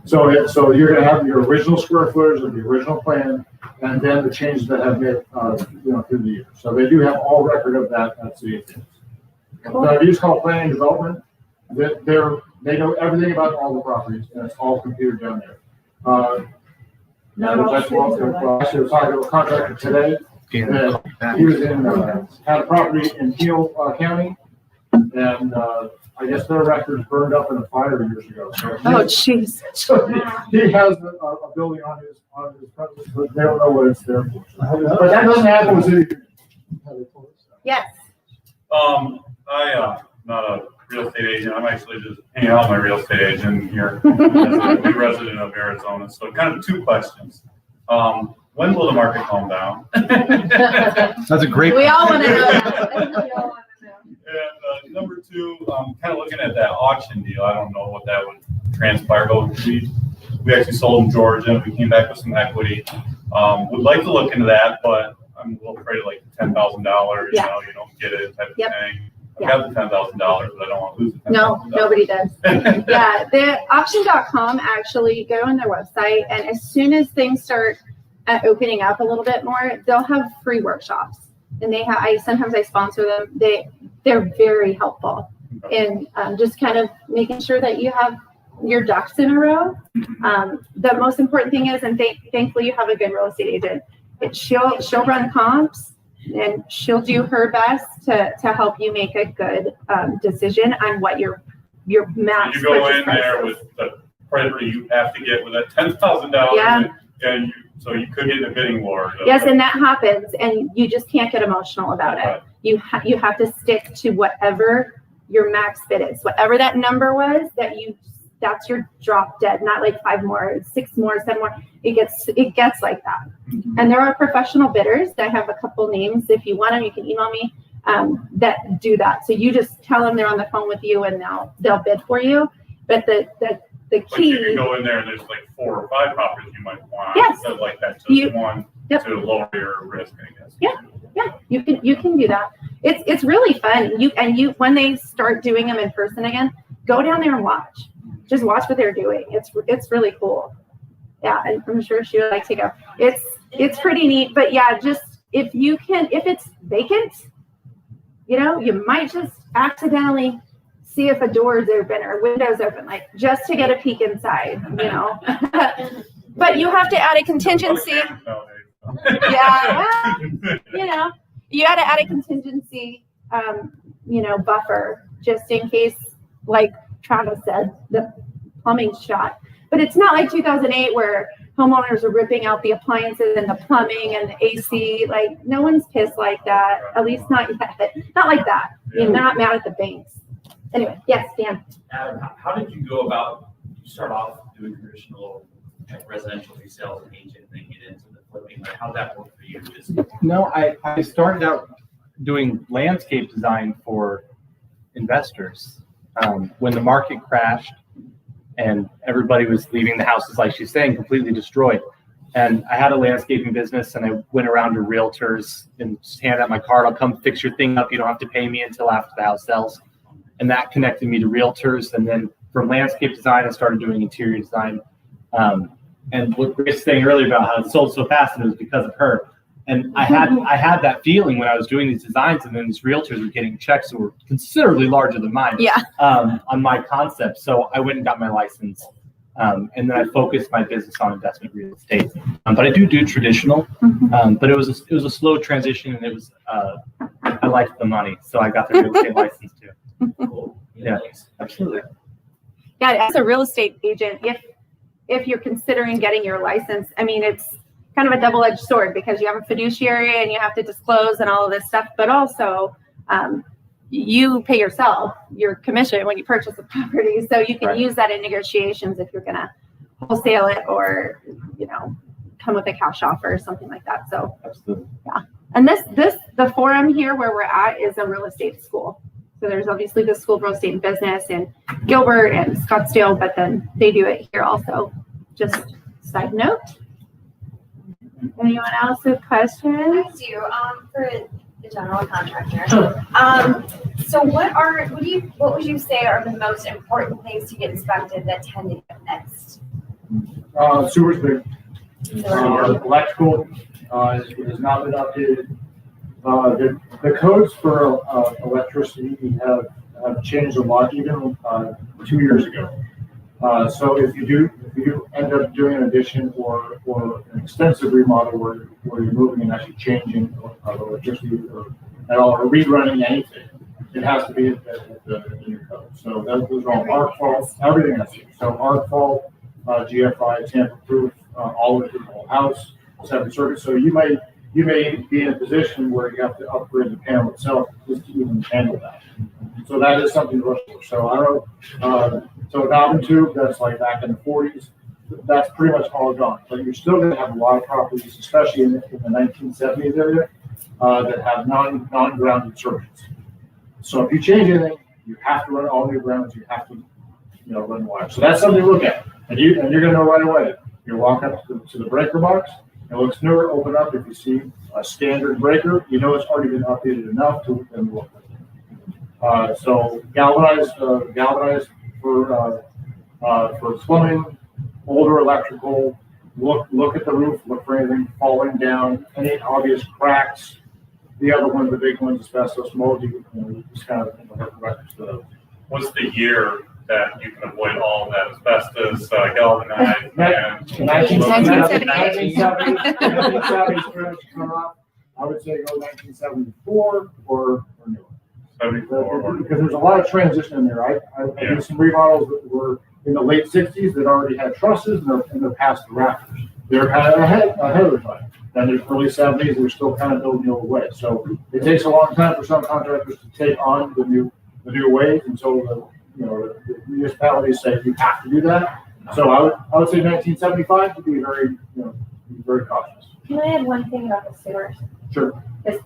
So you're going to have your original square footage of the original plan, and then the changes that have made through the years. So they do have all record of that at City Phoenix. If you just call planning and development, they know everything about all the properties, and it's all computed down there. Actually, I was talking to a contractor today. He was had a property in Peel County, and I guess their records burned up in a fire years ago. So jeez. So he has a building on his premises, but they don't know what it's there for. But that doesn't happen with City. Yes. I'm not a real estate agent. I'm actually just hanging out with my real estate agent here as a new resident of Arizona. So kind of two questions. When will the market calm down? That's a great. We all want to know that. And number two, kind of looking at that auction deal. I don't know what that would transpire. We actually sold in Georgia. We came back with some equity. Would like to look into that, but I'm a little afraid of like $10,000. Yeah. You know, you don't get it type of Yep. thing. I've Yeah. got the $10,000, but I don't want to lose the $10,000. No, nobody does. Yeah, the auction.com actually go on their website, and as soon as things start opening up a little bit more, they'll have free workshops. And they have, sometimes I sponsor them. They're very helpful in just kind of making sure that you have your ducks in a row. The most important thing is, and thankfully you have a good real estate agent. She'll run comps, and she'll do her best to help you make a good decision on what your max. You go purchase in price there is. with the price you have to get with that $10,000. Yeah. And so you could get in a bidding war. Yes, and that happens, and you just can't get emotional about it. Right. You have to stick to whatever your max bid is, whatever that number was. That's your drop dead. Not like 5 more, 6 more, 7 more. It gets like that. Mm-hmm. And there are professional bidders. I have a couple names. If you want them, you can email me. That do that. So you just tell them they're on the phone with you, and they'll bid for you. But the But key. you can go in there and there's like 4 or 5 properties you might want. Yes. Instead of like that, just one Yep. to lower your risk, I guess. Yeah. Yeah, you can do that. It's really fun. You when they start doing them in person again, go down there and watch. Just watch what they're doing. It's really cool. Yeah, and I'm sure she would like to go. It's pretty neat. But yeah, just if it's vacant, you might just accidentally see if a door is open or windows open, like just to get a peek inside, But you have to add a contingency. Yeah, well, you got to add a contingency, buffer just in case, like Travis said, the plumbing's shot. But it's not like 2008 where homeowners are ripping out the appliances and the plumbing and the AC. Like, no one's pissed like that. At least not yet. Not like that. They're not mad at the banks. Anyway, yes, Dan. Adam, how did you go about, you start off doing traditional residential resales and agent, and then get into the flipping? Like, how'd that work for you? No, I started out doing landscape design for investors. When the market crashed and everybody was leaving the houses, like she's saying, completely destroyed. And I had a landscaping business, and I went around to realtors and just handed out my card. I'll come fix your thing up. You don't have to pay me until after the house sells. And that connected me to realtors. And then from landscape design, I started doing interior design. And what Grace was saying earlier about how it sold so fast, and it was because of her. And I had that feeling when I was doing these designs, and then these realtors were getting checks that were considerably larger than mine. Yeah. On my concept. So I went and got my license. And then I focused my business on investment real estate. But I do traditional. But it was a slow transition, and it was I liked the money, so I got the real estate license too. Cool. Yeah, absolutely. Yeah, as a real estate agent, if you're considering getting your license, I mean, it's kind of a double-edged sword because you have a fiduciary and you have to disclose and all of this stuff, but also you pay yourself your commission when you purchase a property, so you can use that in negotiations if you're gonna wholesale it or come with a cash offer or something like that. So absolutely. Yeah. And the forum here where we're at is a real estate school. So there's obviously the School of Real Estate and Business in Gilbert and Scottsdale, but then they do it here also. Just side note. Anyone else with questions? I do, for the general contractor. So what would you say are the most important things to get inspected that tend to get missed? Sewer's big. Electrical has not been updated. The codes for electricity have changed a lot, even 2 years ago. So if you do end up doing an addition or an extensive remodel where you're moving and actually changing electricity at all, or rerunning anything, it has to be in your code. So those are all ARC fault, everything has to. So ARC fault, GFI, tamper proof, all of the whole house, 7 circuits. So you might you may be in a position where you have to upgrade the panel itself just to even handle that. So that is something to look for. So I don't, so a Dobbin tube, that's like back in the 40s, that's pretty much all gone. But you're still gonna have a lot of properties, especially in the 1970s area, that have non-grounded circuits. So if you change anything, you have to run all new grounds, you have to, run wire. So that's something to look at. And you're gonna know right away. You walk up to the breaker box, it looks newer, open up. If you see a standard breaker, you know it's already been updated enough to then look. So galvanized for plumbing, older electrical, look at the roof, look for anything falling down, any obvious cracks. The other one, the big ones, asbestos, mold, you just kind of records to those. What's the year that you can avoid all of that asbestos, galvanized, and 1970s, I would say go 1974 or newer. 74. Because there's a lot of transition in there. I did some remodels that were in the late 60s that already had trusses and they're past the rafters. They're kind of ahead of the time. And there's early 70s, they're still kind of building the old way. So it takes a long time for some contractors to take on the new ways until the municipalities say you have to do that. So I would say 1975 to be very cautious. Can I add one thing about the sewers? Sure. Because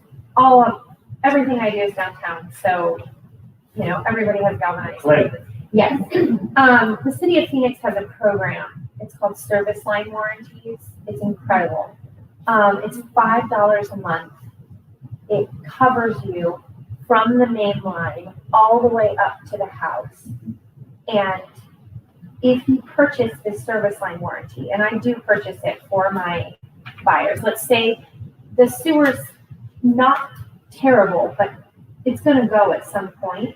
everything I do is downtown, so, everybody has galvanized. Right. Yes. The city of Phoenix has a program. It's called Service Line Warranties. It's incredible. It's $5 a month. It covers you from the main line all the way up to the house. And if you purchase this service line warranty, and I do purchase it for my buyers, let's say the sewer's not terrible, but it's going to go at some point.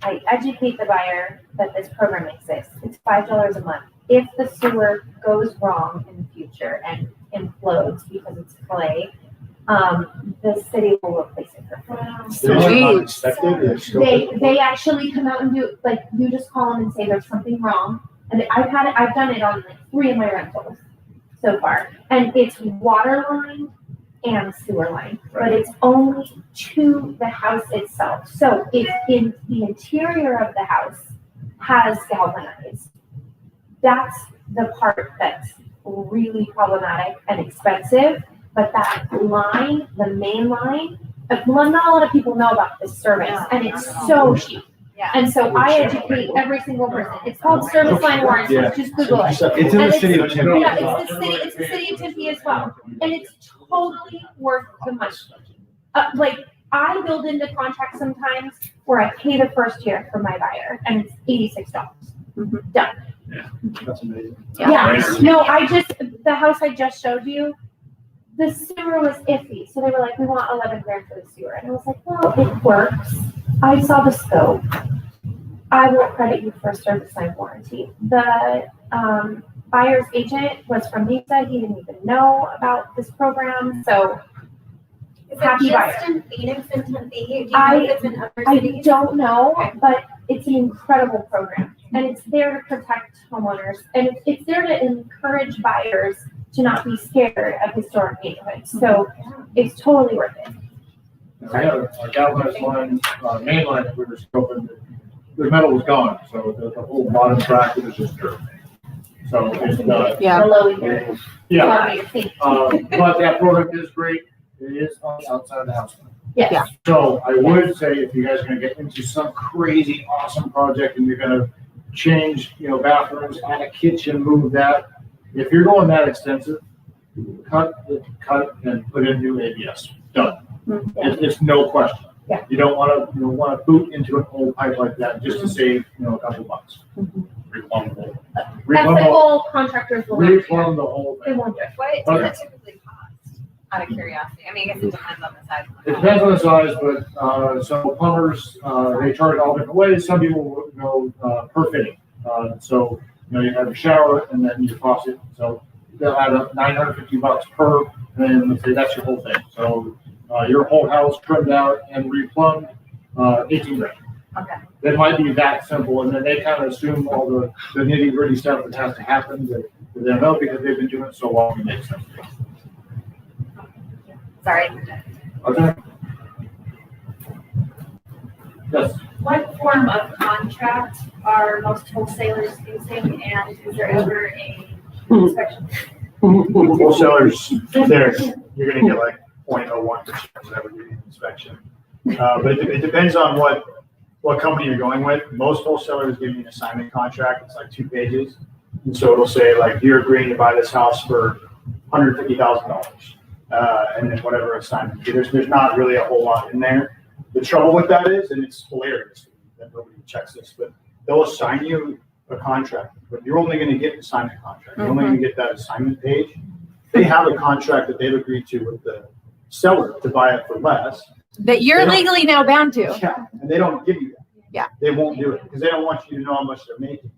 I educate the buyer that this program exists. It's $5 a month. If the sewer goes wrong in the future and implodes because it's clay, the city will replace it for free. They actually come out and do, like, you just call them and say there's something wrong. And I've done it on like 3 of my rentals so far. And it's water line and sewer line, but it's only to the house itself. So if in the interior of the house has galvanized, that's the part that's really problematic and expensive. But that line, the main line, not a lot of people know about this service, and it's so cheap. Yeah. And so I educate every single person. It's called Service Line Warranty. Just Google it. It's in the city of Tempe. Yeah, it's the city of Tempe as well, and it's totally worth the money. Like, I build into contracts sometimes where I pay the first year for my buyer, and it's $86. Done. That's amazing. Yeah. No, the house I just showed you, the sewer was iffy. So they were like, we want 11 grand for the sewer. And I was like, well, it works. I saw the scope. I will credit you for a service line warranty. The buyer's agent was from Mesa. He didn't even know about this program. So Is happy it buyer. just in Phoenix and Tempe? Do you know if it's in other I cities? don't know, but it's an incredible program. And it's there to protect homeowners. And it's there to encourage buyers to not be scared of historic neighborhoods. So it's totally worth it. I had a galvanized line, main line that we were scoping, the metal was gone, so the whole bottom track was just dirt. So it's, Below here. yeah, Yeah. but that program is great. It is on the outside of the house. Yes. So I would say if you guys are gonna get into some crazy awesome project and you're gonna change, bathrooms, add a kitchen, move that, if you're going that extensive, cut and put in new ABS. Done. It's no question. Yeah. You don't want to boot into an old pipe like that just to save a couple bucks. Replumb the whole. Ethical contractors will not do that. Replumb the whole They thing. won't do it. What does it typically cost, out of curiosity? I mean, I guess it depends on the size. It depends on the size, but so plumbers they charge all different ways. Some people will go per fitting. So you have your shower and then your faucet. So they'll add up $950 per, and then let's say that's your whole thing. So your whole house trimmed out and replumbed, 18 grand. Okay. It might be that simple, and then they kind of assume all the nitty gritty stuff that has to happen that they don't know because they've been doing it so long. It makes sense. So Sorry. Okay. Yes. What form of contract are most wholesalers using, and is there ever a inspection? Wholesalers, there, you're gonna get like 0.01% whenever you do an inspection. But it depends on what company you're going with. Most wholesalers give you an assignment contract, it's like 2 pages. And so it'll say like, you're agreeing to buy this house for $150,000. And then whatever assignment, there's not really a whole lot in there. The trouble with that is, and it's hilarious that nobody checks this, but they'll assign you a contract, but you're only gonna get an assignment contract. You're only gonna get that assignment page. They have a contract that they've agreed to with the seller to buy it for less. That you're legally now bound to. Yeah, and they don't give you that. Yeah. They won't do it because they don't want you to know how much they're making.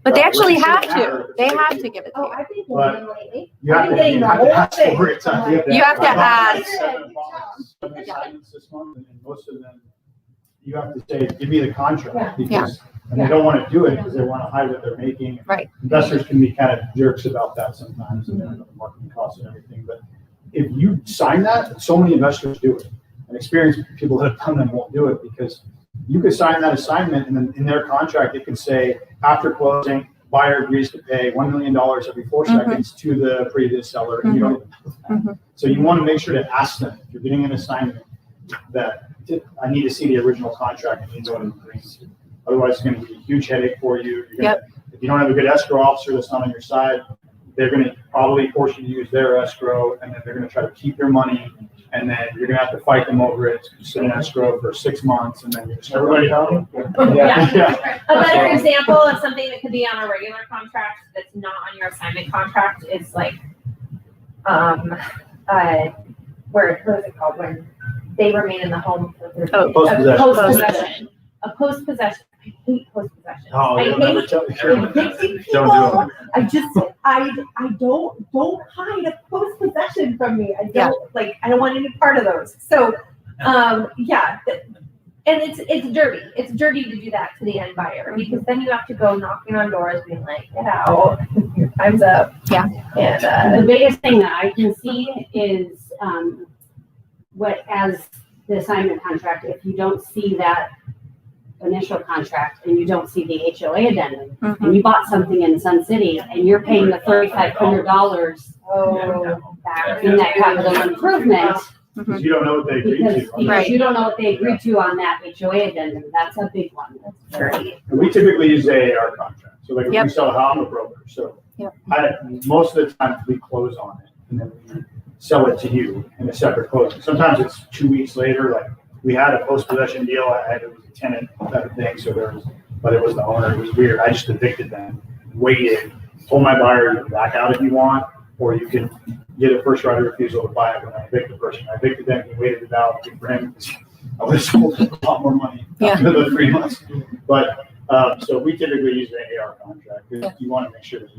But they actually It have doesn't matter to. if They it's have like- to give it to Oh, you. I've been But getting them lately. You have I've been to, getting you the have to whole ask thing. for it. You have to ask. Seven assignments this month, and most of them, you have to say, give me the contract, because, and they don't want to do it because they want to hide what they're making. Right. Investors can be kind of jerks about that sometimes, and the marketing costs and everything, but if you sign that, so many investors do it. And experienced people that have done them won't do it because you could sign that assignment and then in their contract, it could say, after closing, buyer agrees to pay $1 million every 4 seconds to the previous seller, and you don't even know that. So you want to make sure to ask them, if you're getting an assignment, that I need to see the original contract and you know what I'm agreeing to. Otherwise, it's going to be a huge headache for you. You're gonna, if you don't have a good escrow officer that's not on your side, they're going to probably force you to use their escrow, and then they're going to try to keep your money, and then you're going to have to fight them over it, sit in escrow for 6 months, and then everybody home. Yeah. A better example of something that could be on a regular contract that's not on your assignment contract is like, What is it called, when they remain in the home for 30 Oh, days? post-possession. post-possession. A post-possession, I hate post-possession. Oh, I they'll never hate tell you. Convicting Don't people, do I don't hide a post possession from me. I Yeah. don't want any part of those. So, yeah. And it's dirty. It's dirty to do that to the end buyer because then you have to go knocking on doors being like, get out, your time's up. Yeah. And, The biggest thing that I can see is, what, as the assignment contract, if you don't see that initial contract and you don't see the HOA addendum, and you bought something in Sun City and you're paying the $3,500 back in that capital improvement, Because you don't know what they agreed because to. you don't know what they agreed to on that HOA addendum, that's a big one. And we typically use the AAR contract. So like if we sell a house, I'm a broker. So most of the time we close on it and then we sell it to you in a separate closing. Sometimes it's 2 weeks later, like we had a post-possession deal. It was a tenant type of thing. So but it was the owner. It was weird. I just evicted them, waited, told my buyer, you can back out if you want, or you can get a first right of refusal to buy it when I evict the person. I evicted them, he waited it out, good for him, because I would have sold a lot more money after the 3 months. But, so we typically use the AR contract, because you want to make sure that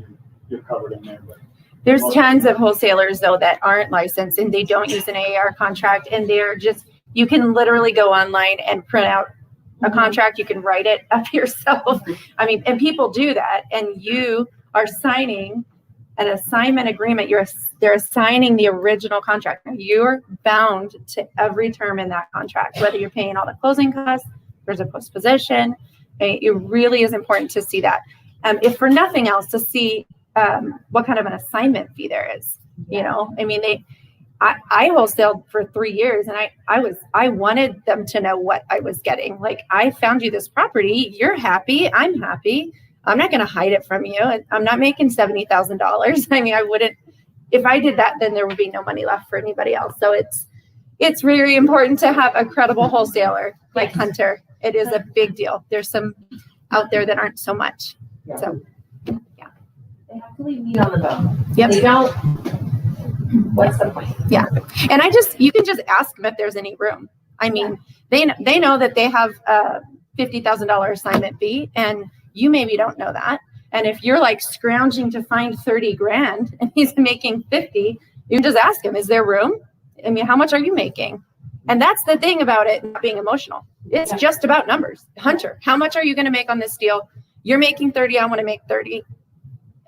you're covered in there. But There's tons of wholesalers though that aren't licensed and they don't use an AAR contract, and they're just, you can literally go online and print out a contract. You can write it up yourself. I mean, and people do that, and you are signing an assignment agreement. They're assigning the original contract. You're bound to every term in that contract, whether you're paying all the closing costs, there's a post-possession. It really is important to see that. If for nothing else, to see what kind of an assignment fee there is. You know, I mean, I wholesaled for 3 years, and I wanted them to know what I was getting. Like, I found you this property, you're happy, I'm happy. I'm not going to hide it from you. I'm not making $70,000. I mean, I wouldn't, if I did that, then there would be no money left for anybody else. So it's really important to have a credible wholesaler like Hunter. It is a big deal. There's some out there that aren't so much. So, yeah. they have to leave meat on the bone. Yep. They don't. What's the point? Yeah. And you can just ask them if there's any room. I mean, they know that they have a $50,000 assignment fee, and you maybe don't know that. And if you're like scrounging to find 30 grand and he's making 50, you can just ask him, is there room? I mean, how much are you making? And that's the thing about it not being emotional. It's just about numbers. Hunter, how much are you going to make on this deal? You're making 30. I want to make 30.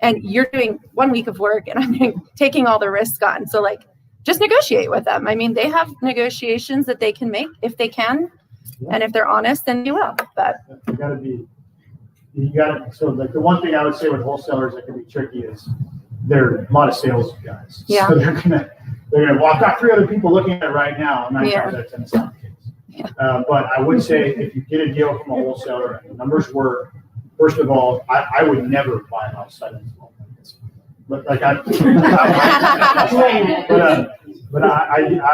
And you're doing 1 week of work and I'm taking all the risk on. So like, just negotiate with them. I mean, they have negotiations that they can make if they can. And if they're honest, then they will. But So like the one thing I would say with wholesalers that can be tricky is they're a lot of sales guys. Yeah. So they're gonna walk out 3 other people looking at it right now. And 9 times out of 10 it's not the case. Yeah. But I would say if you get a deal from a wholesaler and the numbers work, first of all, I would never buy a house site unseen. But like I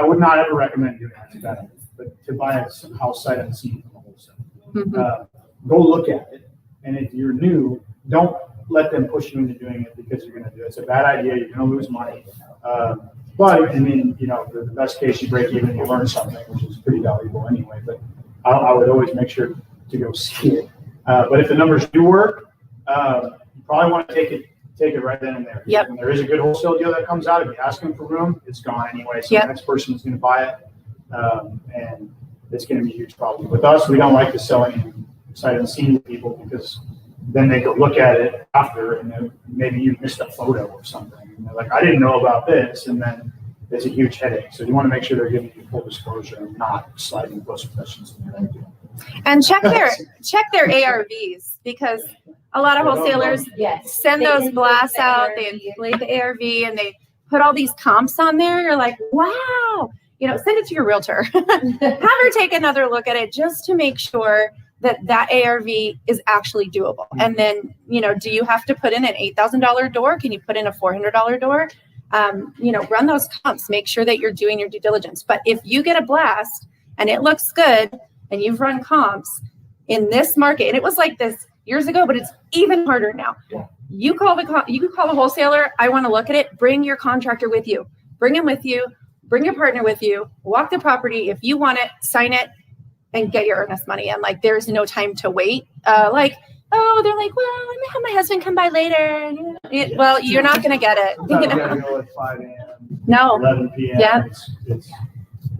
would not ever recommend doing that. But to buy a house site unseen from a wholesaler. Go look at it. And if you're new, don't let them push you into doing it because you're going to do it. It's a bad idea. You're going to lose money. But I mean, you know, the best case you break even, you learn something, which is pretty valuable anyway. But I would always make sure to go see it. But if the numbers do work, you probably want to take it right then and there. Yep. When there is a good wholesale deal that comes out, if you ask them for room, it's gone anyway. So the next person is going to buy it. And it's going to be a huge problem. With us, we don't like to sell any sight unseen to people because then they go look at it after and then maybe you missed a photo or something. And they're like, I didn't know about this. And then it's a huge headache. So you want to make sure they're giving you full disclosure and not sliding close questions in there. And check their ARVs, because a lot of wholesalers send those blasts out, they inflate the ARV and they put all these comps on there. You're like, wow, you know, send it to your realtor. Have her take another look at it just to make sure that ARV is actually doable. And then, you know, do you have to put in an $8,000 door? Can you put in a $400 door? You know, run those comps, make sure that you're doing your due diligence. But if you get a blast and it looks good and you've run comps in this market, and it was like this years ago, but it's even harder now. You call the wholesaler. I want to look at it. Bring your contractor with you. Bring him with you. Bring your partner with you. Walk the property. If you want it, sign it and get your earnest money. And like, there's no time to wait. They're like, well, let me have my husband come by later. Well, you're not going to get it. You gotta go at 5 a.m. No. 11 p.m. Yeah.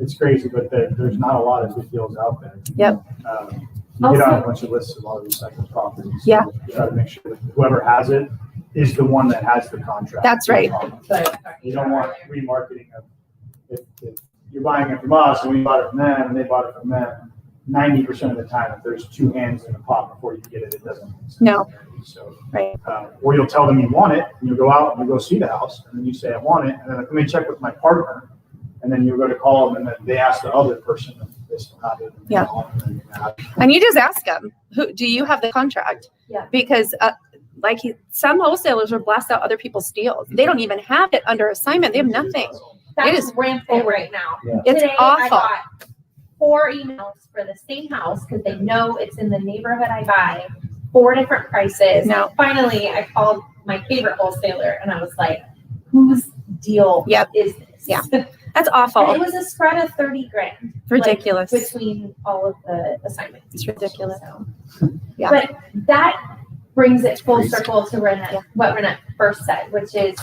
It's crazy, but there's not a lot of good deals out there. Yep. You get on a bunch of lists of a lot of recycled properties. Yeah. You try to make sure that whoever has it is the one that has the contract. That's right. You don't want remarketing of, if you're buying it from us and we bought it from them and they bought it from them, 90% of the time, if there's 2 hands in the pot before you get it, it doesn't make sense. No. So, right. Or you'll tell them you want it, and you go out and you go see the house, and then you say, I want it, and then let me check with my partner, and then you go to call them, and then they ask the other person if they still have it. Yeah. And you just ask them, do you have the contract? Yeah. Because some wholesalers will blast out other people's deals. They don't even have it under assignment. They have nothing. That's It is rampant right now. Yeah. It's Today, awful. I got 4 emails for the same house because they know it's in the neighborhood I buy. 4 different prices. No. Finally, I called my favorite wholesaler and I was like, whose deal is this? Yeah. That's awful. And it was a spread of $30,000. Ridiculous. Like, between all of the assignments. It's ridiculous. So. Yeah. But that brings it full circle to what Renette first said, which is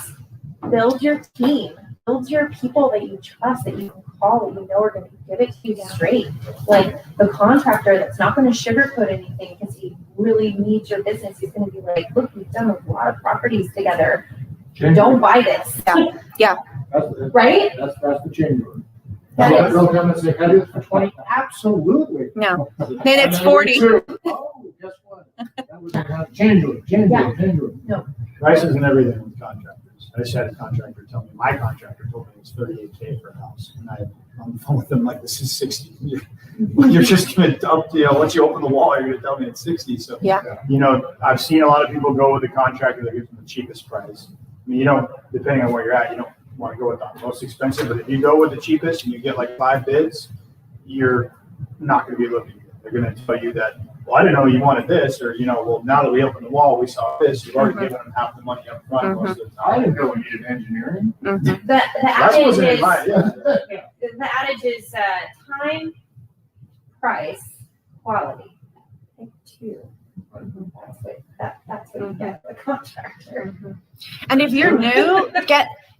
build your team. Build your people that you trust, that you can call, that you know are going to give it to you straight. Like the contractor that's not going to sugarcoat anything because he really needs your business. He's going to be like, look, we've done a lot of properties together. Don't buy this. Yeah. Right? That's the chamber. That is- They'll come and say, can I do this for 20? Absolutely. No. Then it's 40. Oh, guess what? That was a chamber. Price isn't everything with contractors. I just had a contractor tell me, my contractor told me it was $38,000 for a house. And I'm on the phone with them like, this is 60. You're just going to dump, once you open the wall, you're going to tell me it's 60. So, I've seen a lot of people go with the contractor that gives them the cheapest price. I mean, depending on where you're at, you don't want to go with the most expensive, but if you go with the cheapest and you get like 5 bids, you're not going to be looking good. They're going to tell you that, well, I didn't know you wanted this, or, well, now that we opened the wall, we saw this. You've already given them half the money up front. Most of the time. I didn't know we needed engineering. The That adage wasn't in is mine, yeah. the adage is time, price, quality. I think 2. That's what you get with a contractor. And if you're new,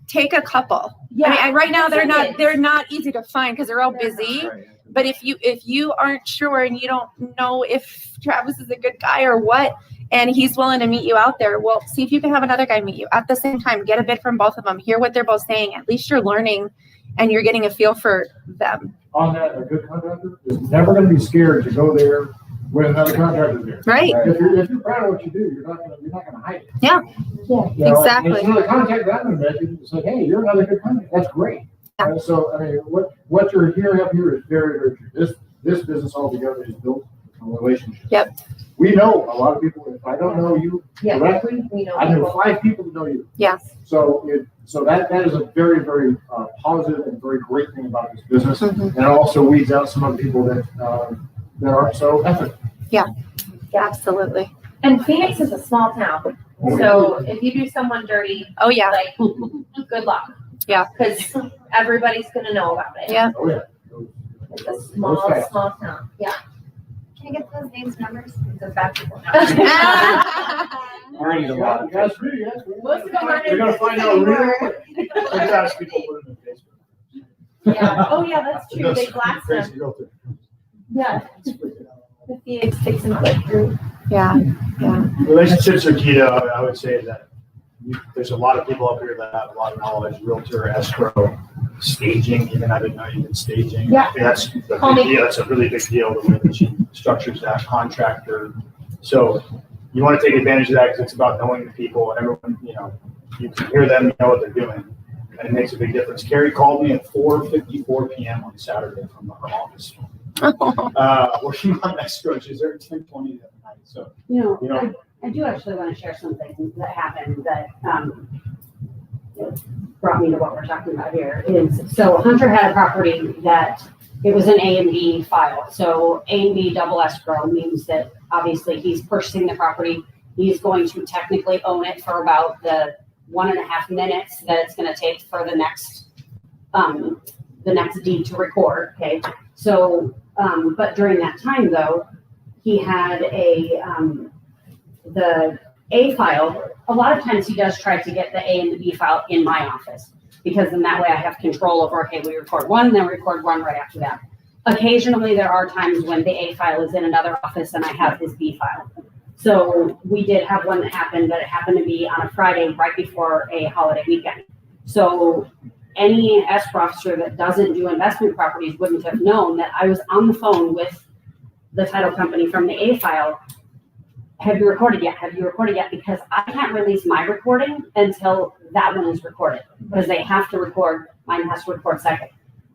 take a couple. Yeah. I mean, right now they're not easy to find because they're all busy. But if you aren't sure and you don't know if Travis is a good guy or what, and he's willing to meet you out there, well, see if you can have another guy meet you at the same time. Get a bid from both of them. Hear what they're both saying. At least you're learning and you're getting a feel for them. On that, a good contractor is never gonna be scared to go there when another contractor is there. Right. If you're proud of what you do, you're not gonna hide it. Yeah. You know, Exactly. And so the contact that I'm making, it's like, hey, you're another good contact, that's great. Yeah. And so, I mean, what you're hearing up here is very, very true. This business altogether is built on relationships. Yep. We know a lot of people, if I don't know you Yeah. directly, We know I know people. 5 people that know you. Yes. So that is a very, very positive and very great thing about this business. Mhm. And it also weeds out some of the people that aren't so ethical. Yeah, absolutely. And Phoenix is a small town, so if you do someone dirty, Oh, yeah. like, good luck. Yeah. Because everybody's gonna know about it. Yeah. Oh, yeah. It's a small town, yeah. Can I get those names, numbers? Because bad people know. Already a lot of. Most of them are. You're gonna find out real quick. Sometimes people put it in Facebook. Yeah, oh yeah, that's true, they blast Crazy them, girl too. yeah. The Phoenix takes them click through. Yeah, yeah. Relationships are key to, I would say that there's a lot of people up here that have a lot of knowledge, realtor, escrow, staging, even I didn't know you did staging. Yeah. I think that's the big Call me. deal. That's a really big deal, the way that she structures that contractor. So you want to take advantage of that because it's about knowing the people and everyone, you can hear them, you know what they're doing. And it makes a big difference. Carrie called me at 4:54 p.m. on Saturday from her office. Working on escrow. She's there at 10:20 that night. So, I do actually want to share something that happened that brought me to what we're talking about here. So Hunter had a property that it was an A and B file. So A and B double escrow means that obviously he's purchasing the property. He's going to technically own it for about the 1.5 minutes that it's going to take for the next deed to record. Okay. So, but during that time though, he had the A file. A lot of times he does try to get the A and the B file in my office because then that way I have control over, okay, we record one, then record one right after that. Occasionally there are times when the A file is in another office and I have his B file. So we did have one that happened, but it happened to be on a Friday right before a holiday weekend. So any escrow officer that doesn't do investment properties wouldn't have known that I was on the phone with the title company from the A file. Have you recorded yet? Have you recorded yet? Because I can't release my recording until that one is recorded because they have to record, mine has to record second.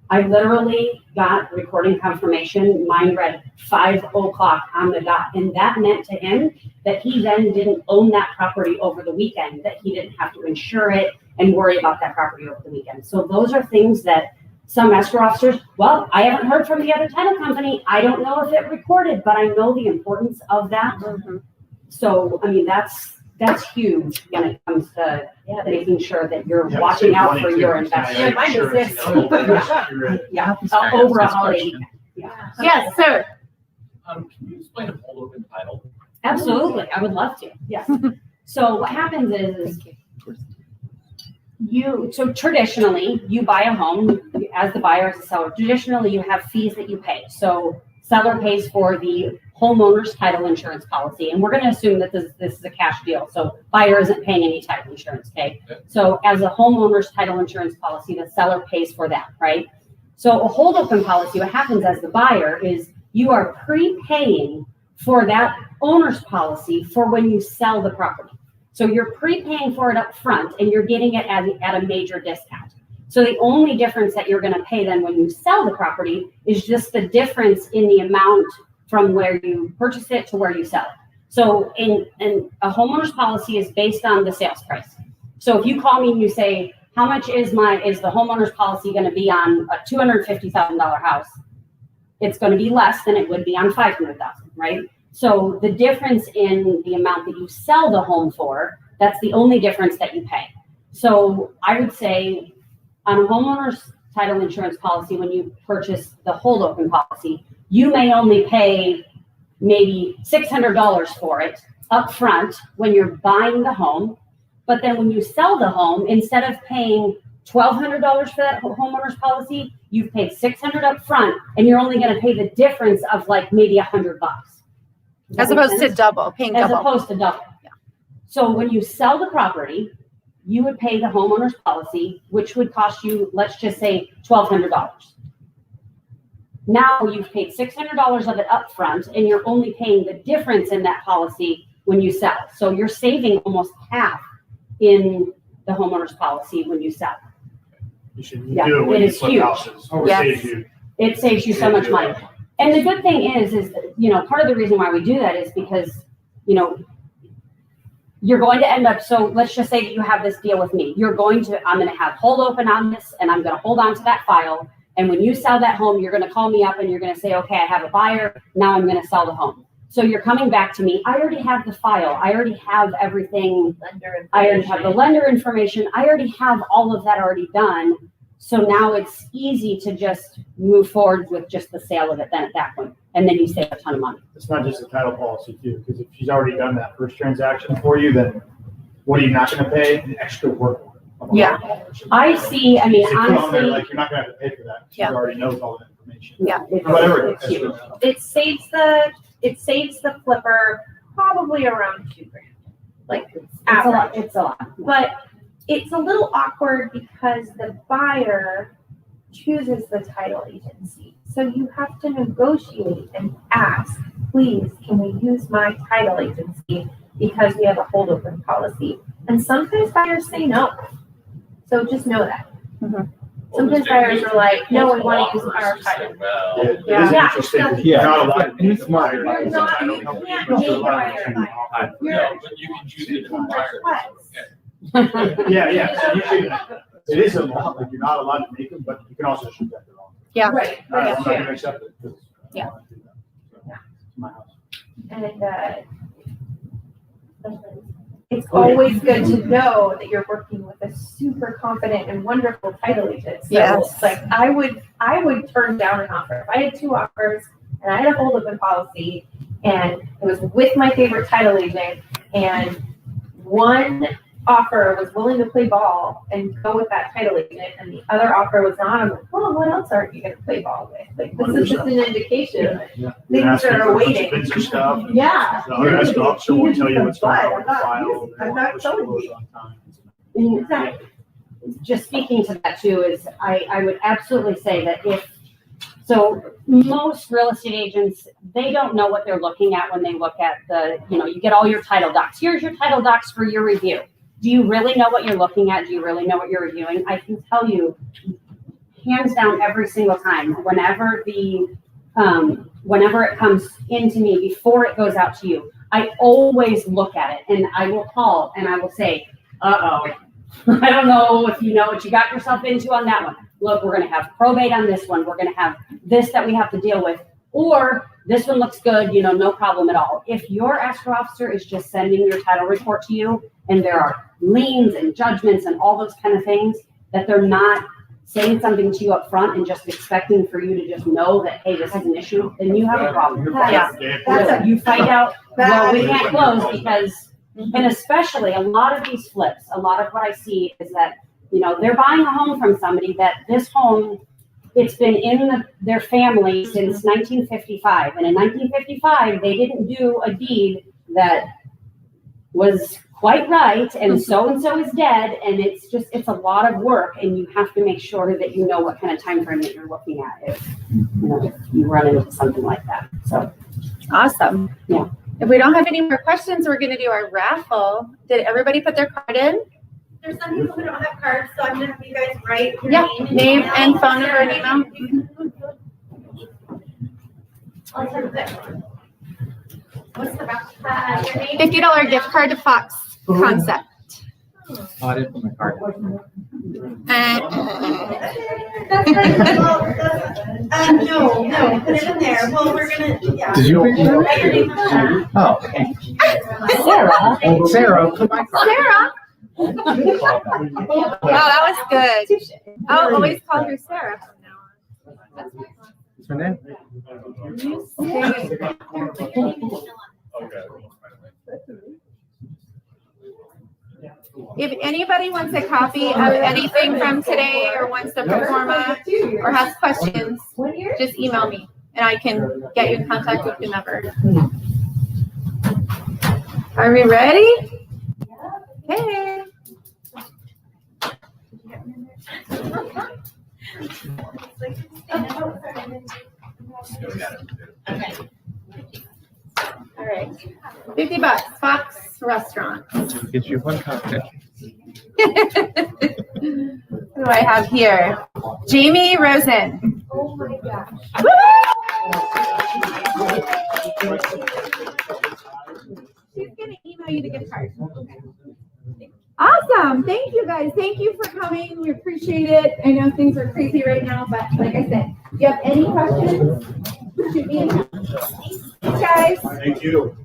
I literally got recording confirmation. Mine read 5:00 on the dot. And that meant to him that he then didn't own that property over the weekend, that he didn't have to insure it and worry about that property over the weekend. So those are things that some escrow officers, well, I haven't heard from the other title company. I don't know if it recorded, but I know the importance of that. Mm-hmm. So, I mean, that's huge when it comes to making sure that you're watching out for your investment. mine is this. Yeah, over a holiday weekend. Yeah. Yes, sir. Can you explain a hold open title? Absolutely, I would love to, yes. So what happens is so traditionally, you buy a home, as the buyer, as the seller, traditionally you have fees that you pay. So seller pays for the homeowner's title insurance policy, and we're gonna assume that this is a cash deal, so buyer isn't paying any title insurance, okay? So as a homeowner's title insurance policy, the seller pays for that, right? So a hold open policy, what happens as the buyer is you are prepaying for that owner's policy for when you sell the property. So you're prepaying for it up front and you're getting it at a major discount. So the only difference that you're gonna pay then when you sell the property is just the difference in the amount from where you purchase it to where you sell it. So in a homeowner's policy is based on the sales price. So if you call me and you say, how much is the homeowner's policy gonna be on a $250,000 house? It's gonna be less than it would be on $500,000, right? So the difference in the amount that you sell the home for, that's the only difference that you pay. So I would say on a homeowner's title insurance policy, when you purchase the hold open policy, you may only pay maybe $600 for it up front when you're buying the home. But then when you sell the home, instead of paying $1,200 for that homeowner's policy, you've paid $600 up front and you're only going to pay the difference of like maybe $100. Does that As make opposed to sense? double, paying As double. opposed to double. Yeah. So when you sell the property, you would pay the homeowner's policy, which would cost you, let's just say, $1,200. Now you've paid $600 of it upfront, and you're only paying the difference in that policy when you sell. So you're saving almost half in the homeowner's policy when you sell. You should Yeah, do it when it you is flip huge. houses. It Yes. saves you. It saves you so much money. And the good thing is that, you know, part of the reason why we do that is because, you know, you're going to end up, so let's just say that you have this deal with me. I'm going to have hold open on this, and I'm going to hold on to that file. And when you sell that home, you're going to call me up and you're going to say, okay, I have a buyer. Now I'm going to sell the home. So you're coming back to me. I already have the file. I already have everything. I already have the lender information. I already have all of that already done. So now it's easy to just move forward with just the sale of it then at that point. And then you save a ton of money. It's not just a title policy too, because if she's already done that first transaction for you, then what are you not gonna pay? The extra work. of a Yeah. homeowner. I see, I mean, They put on there, honestly, like, you're not gonna have to pay for that. She Yeah. already knows all that information. Yeah. Whatever. it's huge. It saves the flipper probably around $2,000. Like It's a lot, average. it's a lot. But it's a little awkward because the buyer chooses the title agency. So you have to negotiate and ask, please, can we use my title agency because we have a holdover policy? And sometimes buyers say no. So just know that. Sometimes buyers are like, no, we want to use our title. Yeah, it is Yeah. interesting. Yeah. You're not allowed to. It's smart. You're not, you can't make a buyer. No, but you can choose it from buyers. Yeah, so you should, it is a law, like, you're not allowed to make them, but you can also shoot that wrong. Yeah. Right. I'm not Right. gonna accept it. 'cause I Yeah. don't wanna do that. So, it's my house. And, it's always good to know that you're working with a super confident and wonderful title agent. So, Yes. like, I would turn down an offer. If I had 2 offers and I had a hold open policy and it was with my favorite title agent and one offer was willing to play ball and go with that title agent and the other offer was not, I'm like, well, what else aren't you gonna play ball with? Like, this is just an indication. Yeah. Things Ask me are for waiting. expensive stuff. Yeah. The other escrow officer will tell you what's going on with the file. I'm not telling you. On time. Exactly. Just speaking to that too, is I would absolutely say that so most real estate agents, they don't know what they're looking at when they look at you get all your title docs. Here's your title docs for your review. Do you really know what you're looking at? Do you really know what you're reviewing? I can tell you, hands down, every single time, whenever it comes into me, before it goes out to you, I always look at it and I will call and I will say, I don't know if you know what you got yourself into on that one. Look, we're going to have probate on this one. We're going to have this that we have to deal with. Or this one looks good, no problem at all. If your escrow officer is just sending your title report to you and there are liens and judgments and all those kind of things, that they're not saying something to you up front and just expecting for you to just know that, hey, this is an issue, then you have a problem. Yeah. You find out, well, we can't close because, and especially a lot of these flips, a lot of what I see is that, they're buying a home from somebody that this home, it's been in their family since 1955. And in 1955, they didn't do a deed that was quite right. And so is dead. And it's a lot of work. And you have to make sure that you know what kind of time frame that you're looking at if you run into something like that. So. Awesome. Yeah. If we don't have any more questions, we're going to do our raffle. Did everybody put their card in? There's some people who don't have cards, so I'm gonna have you guys write your Yeah, name name and phone number and email. I'll send it there. What's the your name? $50 gift card to Fox Concept. Oh, I didn't put my card in. And That's right. Well, no, put it in there. Well, we're gonna, yeah. Did you? Write your name on there. Oh, okay. Sarah. Sarah, put my card. Sarah. Wow, that was good. I'll always call her Sarah from now on. What's her name? If anybody wants a copy of anything from today or wants to perform or has questions, just email me and I can get you in contact with whomever. Are we ready? Okay. All right. $50, Fox Restaurant. Get you one cocktail. Who do I have here? Jamie Rosen. Oh my gosh. She's gonna email you the gift card. Awesome. Thank you guys. Thank you for coming. We appreciate it. I know things are crazy right now, but like I said, if you have any questions, shoot me an email. Thanks, guys. Thank you.